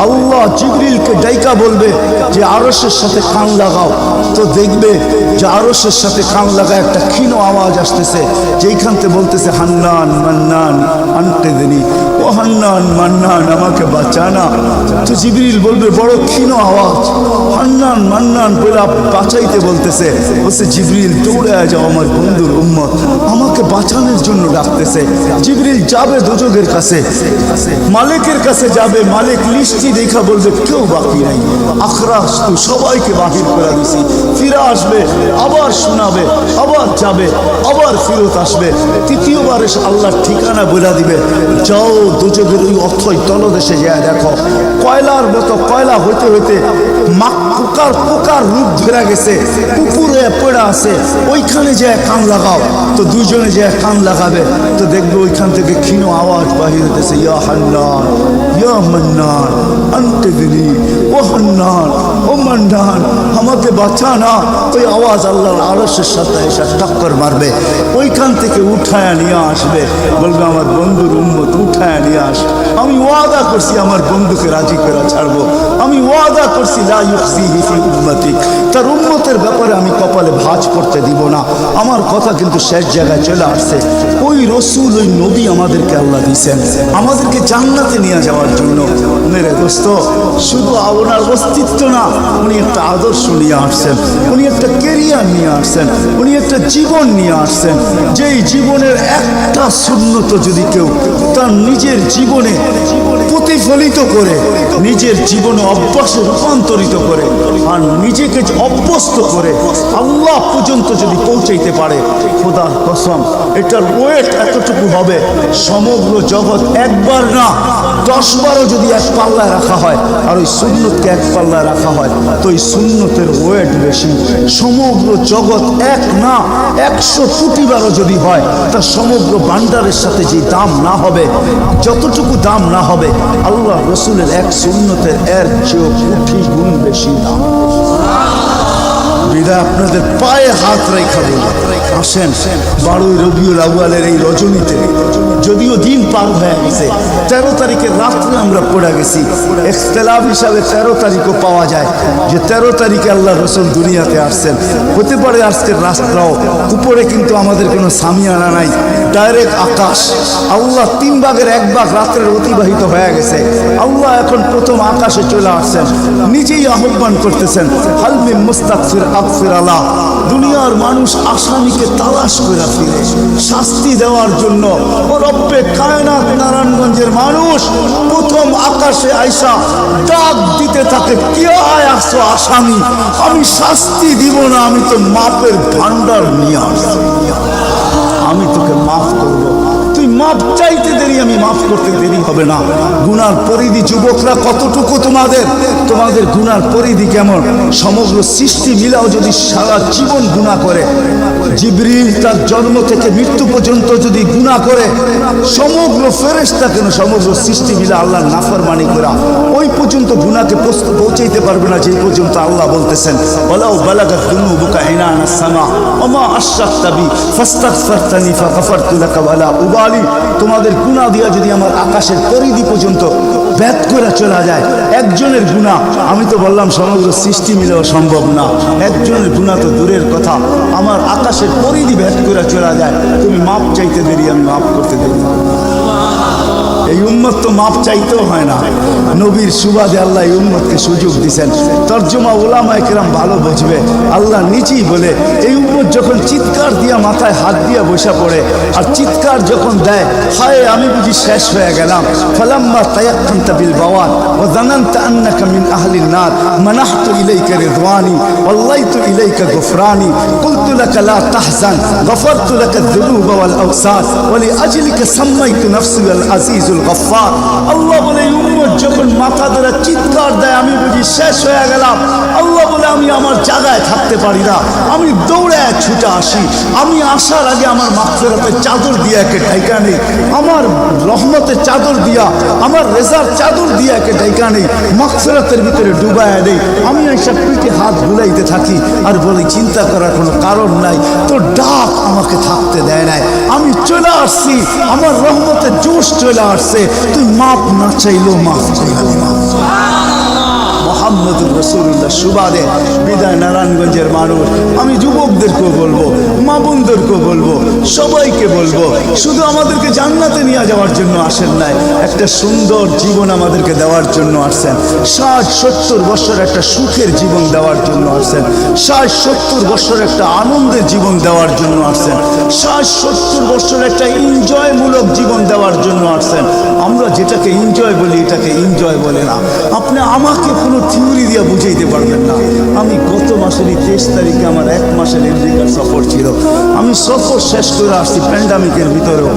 আল্লাহ জিবরিলকে ডাইকা বলবে যে আরশের সাথে কান লাগাও। তো দেখবে যে আরশের সাথে কান লাগা একটা ক্ষীণ আওয়াজ আসতেছে, যেইখান থেকে বলতেছে হান্নান মান্নান আনতে দেনি, ও হান্নান মান্নান আমাকে বাঁচানা। তো জিবরিল বলবে বড় ক্ষীণ আওয়াজ, হান্নান মান্নান বলে বাঁচাইতে বলতেছে। বলছে জিবরিল দৌড়ে যাও, আমার বন্ধুর উম্মত আমাকে বাঁচানোর জন্য ডাকতেছে। জিবরিল যাবে দোজখের কাছে, মালিকের কাছে যাবে। মালিক লিস্টি দেখা বলবে কেউ বাকি নাই, আখরাস তো সবাইকে বাহির করে দিছি। ফিরে আসবে, আবার শোনাবে, আবার যাবে, আবার ফিরত আসবে। তৃতীয়বার এসে আল্লাহর ঠিকানা বলে দিবে, যাও দোজখের ওই অথই তলদেশে যায় দেখো, কয়লার মতো কয়লা হইতে হইতে পোকার রূপ ধরে গেছে, উপরে পড়ে আছে, ওইখানে যে কান লাগাও। তো দুইজনে যে কান লাগাবে, তো দেখবে ওইখান থেকে ক্ষীণ আওয়াজ বাহির হতেছে, ইয়া হান্নান ইয়া মান্নান আনতে দিনি, ও হান্নান ও মান্নান আমাকে বাঁচা না। ওই আওয়াজ আল্লাহর আরশের সাথে এসে টক্কর মারবে, ওইখান থেকে উঠায় নিয়ে আসবে। বলবে আমার বন্ধুর উম্মত উঠায় নিয়ে আস, আমি ওয়াদা করছি আমার বন্ধুকে রাজি করে ছাড়বো, আমি ওয়াদা করছি লা ইউখজিহি ফি উম্মতিক, তার উম্মতের ব্যাপারে আমি কপালে ভাঁজ করতে দিব না। আমার কথা কিন্তু শেষ জায়গায় চলে আসছে। ওই রসুল, ওই নবী আমাদেরকে আল্লাহ দিয়েছেন আমাদেরকে জান্নাতে নিয়ে যাওয়ার জন্য। মেরে দোস্ত, শুধু ওনার অস্তিত্ব না, উনি একটা আদর্শ নিয়ে আসছেন, উনি একটা কেরিয়ার নিয়ে আসছেন, উনি একটা জীবন নিয়ে আসছেন। যেই জীবনের একটা সুন্নত যদি কেউ তার নিজের জীবনে প্রতিফলিত করে, নিজের জীবনে অভ্যাসে রূপান্তরিত করে, আর নিজেকে অভ্যস্ত করে আল্লাহ পর্যন্ত যদি পৌঁছাইতে পারে, খোদার কসম এটার ওয়েট এতটুকু হবে, সমগ্র জগৎ একবার না 10 বারও যদি এক পাল্লায় রাখা হয়, আর ওই সুন্নতকে এক পাল্লায় রাখা হয়, তো ওই সুন্নতের ওয়েট বেশি। সমগ্র জগৎ এক না 100 কোটি বারও যদি হয়, তার সমগ্র ভান্ডারের সাথে যে দাম না হবে, যতটুকু দাম না হবে, আল্লাহ রসুলের এক সুন্নতের এর চেয়েও কোটি গুণ বেশি দাম। বিদায় আপনাদের পায়ে হাত রেখা বলি, আসেন 12 রবিউল আউয়ালের এই রজনীতে, যদিও দিন পার হয়ে গেছে, 13 তারিখের রাত্রে আমরা পড়ে গেছি। ইখতিলাফ হিসাবে 13 তারিখও পাওয়া যায় যে 13 তারিখে আল্লাহ রসুল দুনিয়াতে আসছেন। হতে পারে আজকের রাস্তাও উপরে, কিন্তু আমাদের কোনো সামিয়ানা নাই, ডাইরেক্ট আকাশ। আল্লাহ 3 ভাগের 1 ভাগ রাত্রের অতিবাহিত হয়ে গেছে। আল্লাহ এখন প্রথম আকাশে চলে আসছেন, নিজেই আহ্বান করতেছেন, হাল মিন মুস্তাগফির আগফির আলাহ। দুনিয়ার মানুষ আসামিকে তালাশ করে ফিরে শাস্তি দেওয়ার জন্য, ও রব্বে কায়নাত নারায়ণগঞ্জের মানুষ প্রথম আকাশে আইসা ডাক দিতে থাকে, কে আয় আসছো আসামি, আমি শাস্তি দিব না, আমি তো মাপের ভান্ডার নিয়ে আসছি, আমি তোকে মাফ করবো। তুই মাপ চাইতে দেরি, আমি মাফ করতে দেরি হবে না। গুনার পরিধি যুবকরা কতটুকু, তোমাদের গুনার পরিধি কেমন? সমগ্র সৃষ্টি মিলাও যদি সারা জীবন গুনাহ করে, জিবরিল তার জন্ম থেকে মৃত্যু পর্যন্ত যদি গুনাহ করে, সমগ্র ফেরেশতা কেন, সমগ্র সৃষ্টি মিলা আল্লাহর নাফরমানি করা, ওই ওই পর্যন্ত গুনাহকে পৌঁছাইতে পারবে না যেই পর্যন্ত আল্লাহ বলতেছেন ওয়ালাউ বালাগাত যুনুবুকা ইনানা সামা ওমা আশরাকতা বি ফাস্তাগফারতানি ফাগফারতু লাকা ওয়ালা উবালি। তোমাদের গুনাহ দিয়া যদি আমার আকাশের পরিধি পর্যন্ত ভেদ করে চলা যায়, একজনের গুনাহ, আমি তো বললাম সমগ্র সৃষ্টি মিলেও সম্ভব না, একজনের গুনাহ তো দূরের কথা, আমার আকাশের পরিধি ভেদ করে চলা যায়, তুমি মাপ চাইতে দেরি, আমি মাফ করতে দেরি। এই উম্মত তো মাপ চাইতেও হয় না, নবীর সুবাদে আল্লাহ এই উম্মতকে সুযোগ দিয়েছেন। তর্জমা উলামায়ে কেরাম ভালো বুঝবে, আল্লাহ নিচেই বলে এই উম্মত যখন চিৎকার দিয়া মাথায় হাত দিয়া বসা পড়ে আর চিৎকার যখন দেয়, হায় আমি বুঝি শেষ হয়ে গেলাম, ফালাম্মা তায়াক্কানতা বিল বাওয়াত ওয়া যানানতা আন্নাকা মিন আহলিন নার মানাহতু ইলাইকা রিদওয়ানি ওয়াল্লাইতু ইলাইকা গুফরানি কুলতু লাকা লা তাহজান গফারতু লাকা যুনুবা ওয়াল আওসাত ওয়া লিআজলিকা সাম্মাইতু নাফসি আল আজিজ গফফার। আল্লাহ বলে এই উম্মত যখন মাথা ধরে চিৎকার দেয়, আমি বুঝি শেষ হয়ে গেলাম, আল্লাহ বলে আমি আমার জায়গায় থাকতে পারি না, আমি দৌড়ে ছুটে আসি, আমি আসার আগে আমার মাগফিরাতের চাদর দিয়া একে ঢাইকা নেই, আমার রহমতের চাদর দিয়া, আমার রেজার চাদর দিয়া একে ঢাইকা নেই, মাগফিরাতের ভিতরে ডুবায়া নেই, আমি এইসব পিঠে হাত বুলাইতে থাকি আর বলি চিন্তা করার কোনো কারণ নাই, তোর ডাক আমাকে থাকতে দেয় নাই, আমি চলে আসছি, আমার রহমতের জোশ চলে আসছে, তুই মাপ না চাইলেও মাফ করে দিবা। মুহাম্মদুর রাসূলুল্লাহ সুবাদে বিদায় নারায়ণগঞ্জের মানুষ, আমি যুবকদেরকেও বলবো, মা বোনদেরকেও বলবো, সবাইকে বলবো, শুধু আমাদেরকে জান্নাতে নিয়ে যাওয়ার জন্য আসেন নাই, একটা সুন্দর জীবন আমাদেরকে দেওয়ার জন্য আসছেন, 60-70 বছর একটা সুখের জীবন দেওয়ার জন্য আসছেন, 60-70 বছর একটা আনন্দের জীবন দেওয়ার জন্য আসছেন, 60-70 বছর একটা এনজয়মূলক জীবন দেওয়ার জন্য আসছেন। আমরা যেটাকে এনজয় বলি এটাকে এনজয় বলে না। আপনি আমাকে কোনো থিওরি দিয়ে বুঝাইতে পারবেন না। আমি গত মাসেরই 23 তারিখে আমার 1 মাসের আমেরিকার সফর ছিল, আমি সফর শেষ করে আসছি প্যান্ডামিকের ভিতরেও,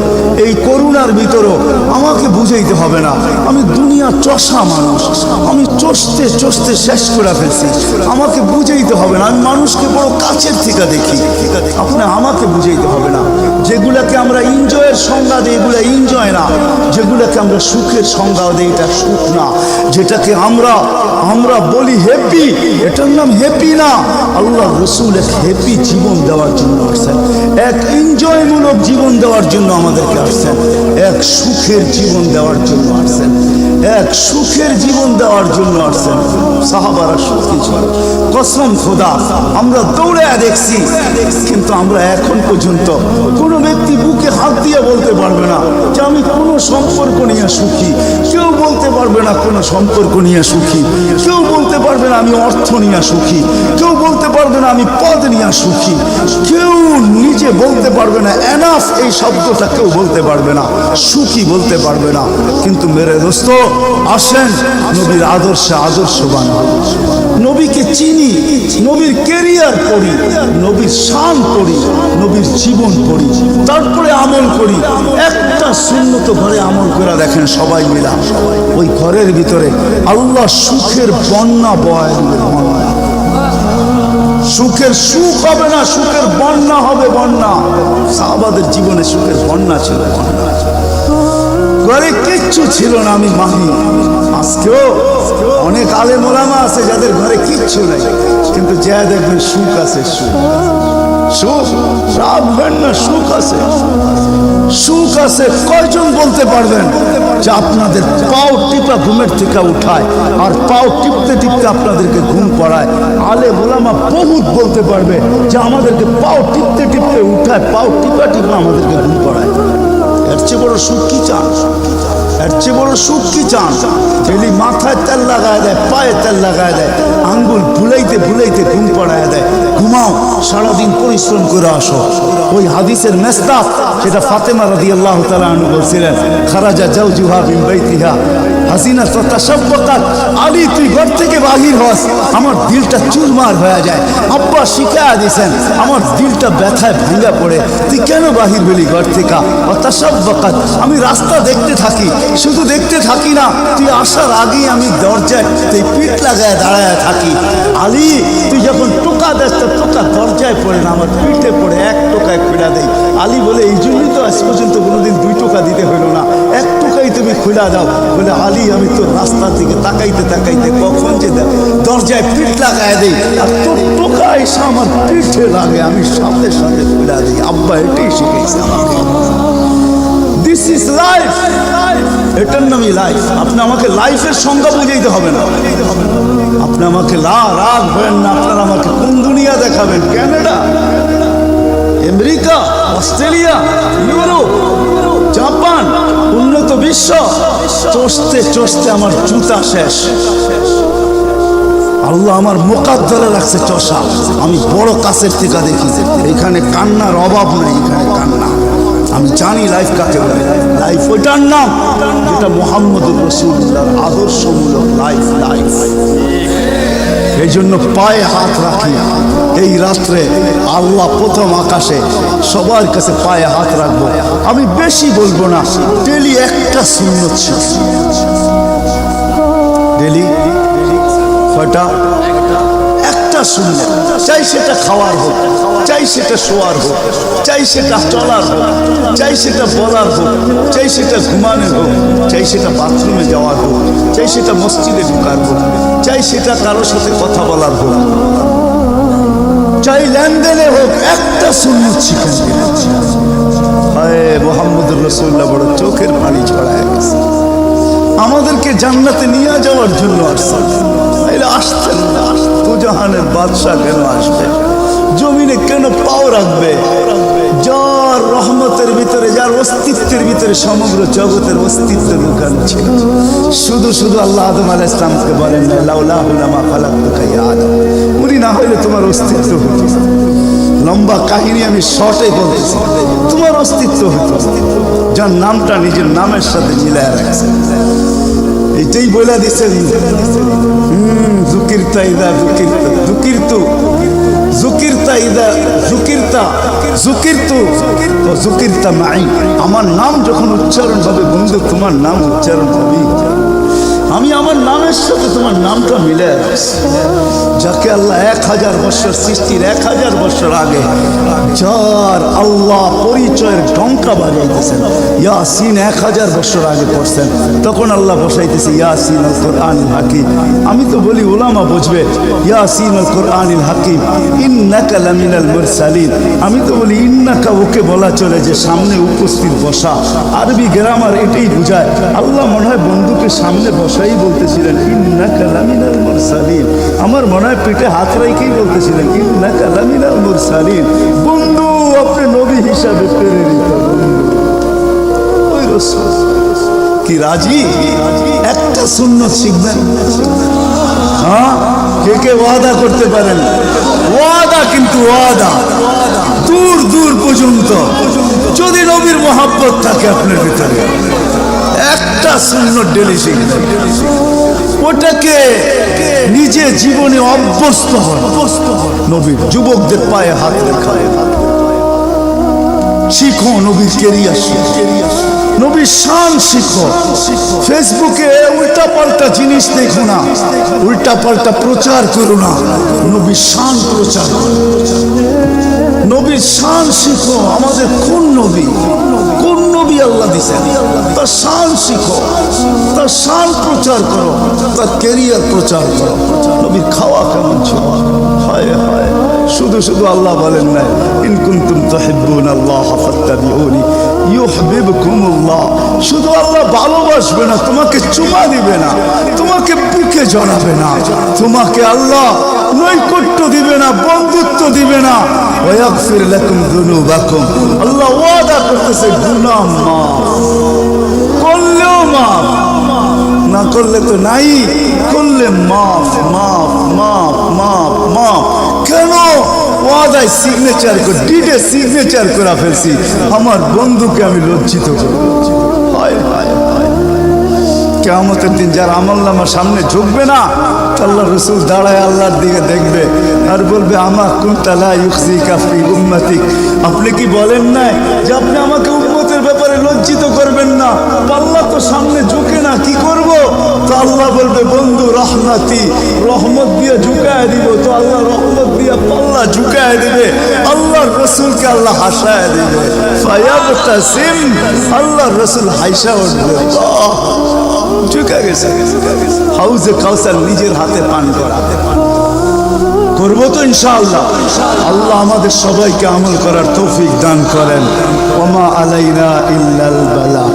এই করোনার ভিতরেও, আমাকে বুঝাইতে হবে না, আমি দুনিয়া চষা মানুষ, আমি চষতে চষতে শেষ করে ফেলছি, আমাকে বুঝাইতে হবে না, আমি মানুষকে বড় কাছের থেকে দেখি, আপনি আমাকে বুঝাইতে হবে না। যেগুলাকে আমরা এনজয়ের সংজ্ঞা দিই এগুলো এনজয় না, যেগুলাকে আমরা সুখের সংজ্ঞা দিই এটা সুখ না, যেটাকে আমরা বলি হ্যাপি, এটার নাম হ্যাপি না। আল্লাহ রসুল এক হ্যাপি জীবন দেওয়ার জন্য আসছেন, এক এনজয়মূলক জীবন দেওয়ার জন্য আমাদেরকে আসছেন, এক সুখের জীবন দেওয়ার জন্য আসছেন, এক সুখের জীবন দেওয়ার জন্য আসছেন। সাহাবারা সুখী ছিল, কসম খোদা, আমরা দৌড়ে দেখছি, কিন্তু আমরা এখন পর্যন্ত কোনো ব্যক্তি বুকে হাত দিয়ে বলতে পারবে না যে আমি কোনো সম্পর্ক নিয়ে সুখী, কেউ বলতে পারবে না কোনো সম্পর্ক নিয়ে সুখী, কেউ বলতে পারবে না আমি অর্থ নিয়ে সুখী, কেউ বলতে পারবে না আমি পদ নিয়ে সুখী, কেউ নিজে বলতে পারবে না এনাফ এই শব্দটা কেউ বলতে পারবে না, সুখী বলতে পারবে না। কিন্তু মেরে দোস্ত আসেন নবীর আদর্শে আদর্শবান, নবীকে চিনি, নবীর কেরিয়ার পড়ি, নবীর শান পড়ি, নবীর জীবন পড়ি, তারপরে আমল করি। একটা সুন্নত ঘরে আমল করে দেখেন সবাই মিলা, ওই ঘরের ভিতরে আল্লাহ সুখের বন্যা বয়, সুখের সুখ হবে না, সুখের বন্যা হবে, বন্যা। সাহাবাদের জীবনে সুখের বন্যা ছিল, ঘরে কিচ্ছু ছিল না, আমি মানি। আজকেও অনেক আলেম ওলামা আছে যাদের ঘরে কিচ্ছু নেই, কিন্তু যা দেখবেন সুখ আছে, সুখ সুখ রাখবেন না, সুখ আছে, সুখ আছে। কয়জন বলতে পারবেন যে আপনাদের পাও টিপা ঘুমের থেকে উঠায় আর পাও টিপতে টিপতে আপনাদেরকে ঘুম পড়ায়? আলেম ওলামা বহুত বলতে পারবে যে আমাদেরকে পাও টিপতে টিপতে উঠায়, পাও টিপা টিপা আমাদেরকে ঘুম পড়ায়। এর চেয়ে বড় সুখ কি চান? এর চেয়ে বড় সুখ কি চান? যেলি মাথায় তেল লাগায় দেয়, পায়ে তেল লাগায় দেয়, আঙ্গুল ভুলাইতে ভুলাইতে ঘুম পড়ায় দেয়। ঘুমাও, সারাদিন পরিশ্রম করে আসো। ওই হাদিসের মেস্তাক সেটা ফাতেমা রাদিয়াল্লাহু তাআলা আনহা বলছিলেন, খারাজা জাওজুহা মিন বাইতিহা হাসিনা তাতাশাব্বাকাত, আলী তুই ঘর থেকে বাহির হস, আমার দিলটা চুরমার হয়ে যায়। আব্বা শিখায়া দিয়েছেন, আমার দিলটা ব্যথায় ভাঙা পড়ে, তুই কেন বাহির হলি ঘর থেকে? তাতাশাব্বাকাত, আমি রাস্তা দেখতে থাকি, শুধু দেখতে থাকি না, তুই আসার আগেই আমি দরজায় তুই পিঠ লাগায় দাঁড়ায় থাকি। আলী তুই যখন টোকা দেস তো টোকা দরজায় পড়ে না, আমার পিঠে পড়ে, 1 টোকায় পীড়া দেয়। আলী বলে এই জন্যই তো আজ পর্যন্ত কোনোদিন 2 টোকা দিতে হইল না, 1 টোকাই এই তুমি খুলে দাও। বলে আলী আমি তো রাস্তা থেকে তাকাইতে তাকাইতে কখন যে দরজায় পিঠ লাগায় দিই, আর তোর টোকা এসে আমার পিঠে লাগে, আমি সাথে সাথে খুলে দিই। আব্বা এটাই শিখেছে আমাকে। দিস ইজ লাইফ, এটার নামই লাইফ। আপনি আমাকে লাইফের সংজ্ঞা বুঝাইতে হবে না। আপনি আমাকে রাগ হবেন না। আপনারা আমাকে কোন দুনিয়া দেখাবেন? Canada, America, Australia, Europe, Japan, উন্নত বিশ্ব, চষতে চষতে আমার জুতা শেষ। আল্লাহ আমার মোকাদ্দরে রাখছে চষা। আমি বড় কাছের থেকে দেখি, এখানে কান্নার অভাব নেই, এখানে কান্না। আমি জানি লাইফ কাকে বলে। লাইফ ওইটার নাম যেটা মুহাম্মদুর রাসূলুল্লাহর আদর্শমূলক লাইফ। লাইফ এই জন্য পায়ে হাত রাখি এই রাত্রে। আল্লাহ প্রথম আকাশে সবার কাছে পায়ে হাত রাখবো। আমি বেশি বলবো না, ডেলি একটা সুন্নত ছিল। ডেলি কয়টা? একটা সুন্নত। চাই সেটা খাওয়ার হোক, চাই সেটা শোয়ার হোক, চাই সেটা চলার হোক, চাই সেটা বলার হোক, চাই সেটা ঘুমানোর হোক, চাই সেটা বাথরুমে যাওয়ার হোক, চাই সেটা মসজিদে ঢোকার হোক, চাই সেটা কারোর সাথে কথা বলার হোক, চাই লেনদেনে হোক, একটা সুন্নত শিখেন। হায় মুহাম্মদুর রাসূলুল্লাহ বড় চোখের পানি ছড়ায় গেছে। আমাদেরকে জান্নাতে নিয়ে যাওয়ার জন্য আসছেন, আসতেন না। দুজাহানের বাদশাহ কেন আসবে? জমিনে কেন পাও রাখবে? যার রহমতের ভিতরে, যার অস্তিত্বের ভিতরে সমগ্র জগতের অস্তিত্ব লুকানো ছিল। শুধু শুধু আল্লাহ আদম আলাইহিস সালামকে বলেন না লাউলাহু লামা খালাকতুকা ইয়া আদম, উনি না হইলে তোমার অস্তিত্ব হতো। লম্বা কাহিনী আমি শর্টে বলতেছি। তোমার অস্তিত্ব হতো, যার নামটা নিজের নামের সাথে মিলায় রাখছে। এটাই বলে দিচ্ছেন, যুকিরতা ইদা যুকিরতা যুকিরতু যুকিরতা ইদা যুকিরতা যুকিরতু ও যুকিরতা মাই। আমার নাম যখন উচ্চারণ হবে বন্ধু, তোমার নাম উচ্চারণ হবে। আমি আমার নামের সাথে তোমার নামটা মিলে রাখছি। যাকে আল্লাহ 1000 বছর সৃষ্টির 1000 বছর আগে যার আল্লাহ পরিচয়ের ডঙ্কা বাজাইতেছেন, ইয়াসিন 1000 বছর আগে পড়ছেন, তখন আল্লাহ বসাইতেছে ইয়াসিন আল কোরআনিল হাকিম। আমি তো বলি ওলামা বুঝবে, ইয়াসিন আল কোরআনিল হাকিম ইন্নাকা লামিনাল মুরসালিন। আমি তো বলি ইন্নাকা ওকে বলা চলে যে সামনে উপস্থিত বসা। আরবি গ্রামার এটাই বুঝায়। আল্লাহ মনে হয় বন্ধুকে সামনে বসাই বলতেছিলেন ইন্নাকা লামিনাল মুরসালিন। আমার মনে হয় পিঠে হাত রাইকেই বলতেছিলেন ইন্নাকা লামিনাল মুরসালিন। বন্ধু আপনি নবী হিসাবে প্রেরিত। ওই রাসূল কি রাজি? একটা সুন্নত শিখবেন। হ্যাঁ, কে কে ওয়াদা করতে পারেন? ওয়াদা, কিন্তু ওয়াদা দূর দূর পর্যন্ত। যদি নবীর মহব্বত থাকে আপনার ভিতরে, একটা সুন্নত ডেলি শিখবেন। ওটাকে নিজে জীবনে অভ্যস্ত হন। নবীর যুবকদের পায়ে হাত রেখা শিখো, নবীর কেরিয়ার শিখো, নবীর শান শিখো। ফেসবুকে উল্টা পাল্টা জিনিস দেখো না, উল্টা পাল্টা প্রচার করো না, নবীর শান প্রচার করো। নবীর শান শিখো। আমাদের কোন নবী, কোন নবী আল্লাহ দিয়েছেন, তার শান শিখো, তার শান প্রচার করো, তার কেরিয়ার প্রচার করো। নবীর খাওয়া কেমন ছিল? হায় হায়, শুধু শুধু আল্লাহ বলেন না ইন কুনতুম তুহিব্বুনাল্লাহ ফাত্তাবিউনি ইউহিব্বুকুমুল্লাহ। শুধু আল্লাহ ভালোবাসবে না, তোমাকে চুমা দিবে না, তোমাকে বুকে জড়াবে না, তোমাকে আল্লাহ নৈকট্য দিবে না, বন্ধুত্ব দিবে না। ওয়াগফির লাকুম যুনুবাকুম। আল্লাহ ওয়াদা করতেছে গুনাহ মাফ করলেও মাফ, না করলে তো নাই, করলে মাফ মাফ মাফ মাফ মাফ। কেন? ওয়াদায় সিগনেচার করে, ডিডে সিগনেচার করে ফেলছি, আমার বন্ধুকে আমি লজ্জিত করব। হায় হায় হায়, কিয়ামতের দিন যার আমলনামার সামনে ঝুঁকবে না, আল্লাহ রাসূল দাঁড়ায় আল্লাহর দিকে দেখবে আর বলবে আমা কুনতা লা ইউখজিকা ফি উম্মতিক। আপনি কি বলেন নাই যে আপনি আমাকে উম্মতের ব্যাপারে লজ্জিত করবেন না? আল্লাহ তো সামনে ঝুঁকে না, কি করব? তো আল্লাহ আল্লাহ বলবে বন্ধু রহমতি, রহমত দিয়ে ঝুঁকায় দিব, তো আল্লাহ রহমত দিয়ে পাল্লা ঝুঁকায় দিবে, আল্লাহর রসুলকে আল্লাহ হাসায় দিবে। ফায়াবতাসিম, আল্লাহর রসুল হাইসা উঠবে, ঝুঁকা গেছে। হাউজে কাউসার নিজের হাতে পান করা করবো তো ইনশাআল্লাহ। আল্লাহ আমাদের সবাইকে আমল করার তৌফিক দান করেন। ওমা আলাইনা ইল্লাল বালা।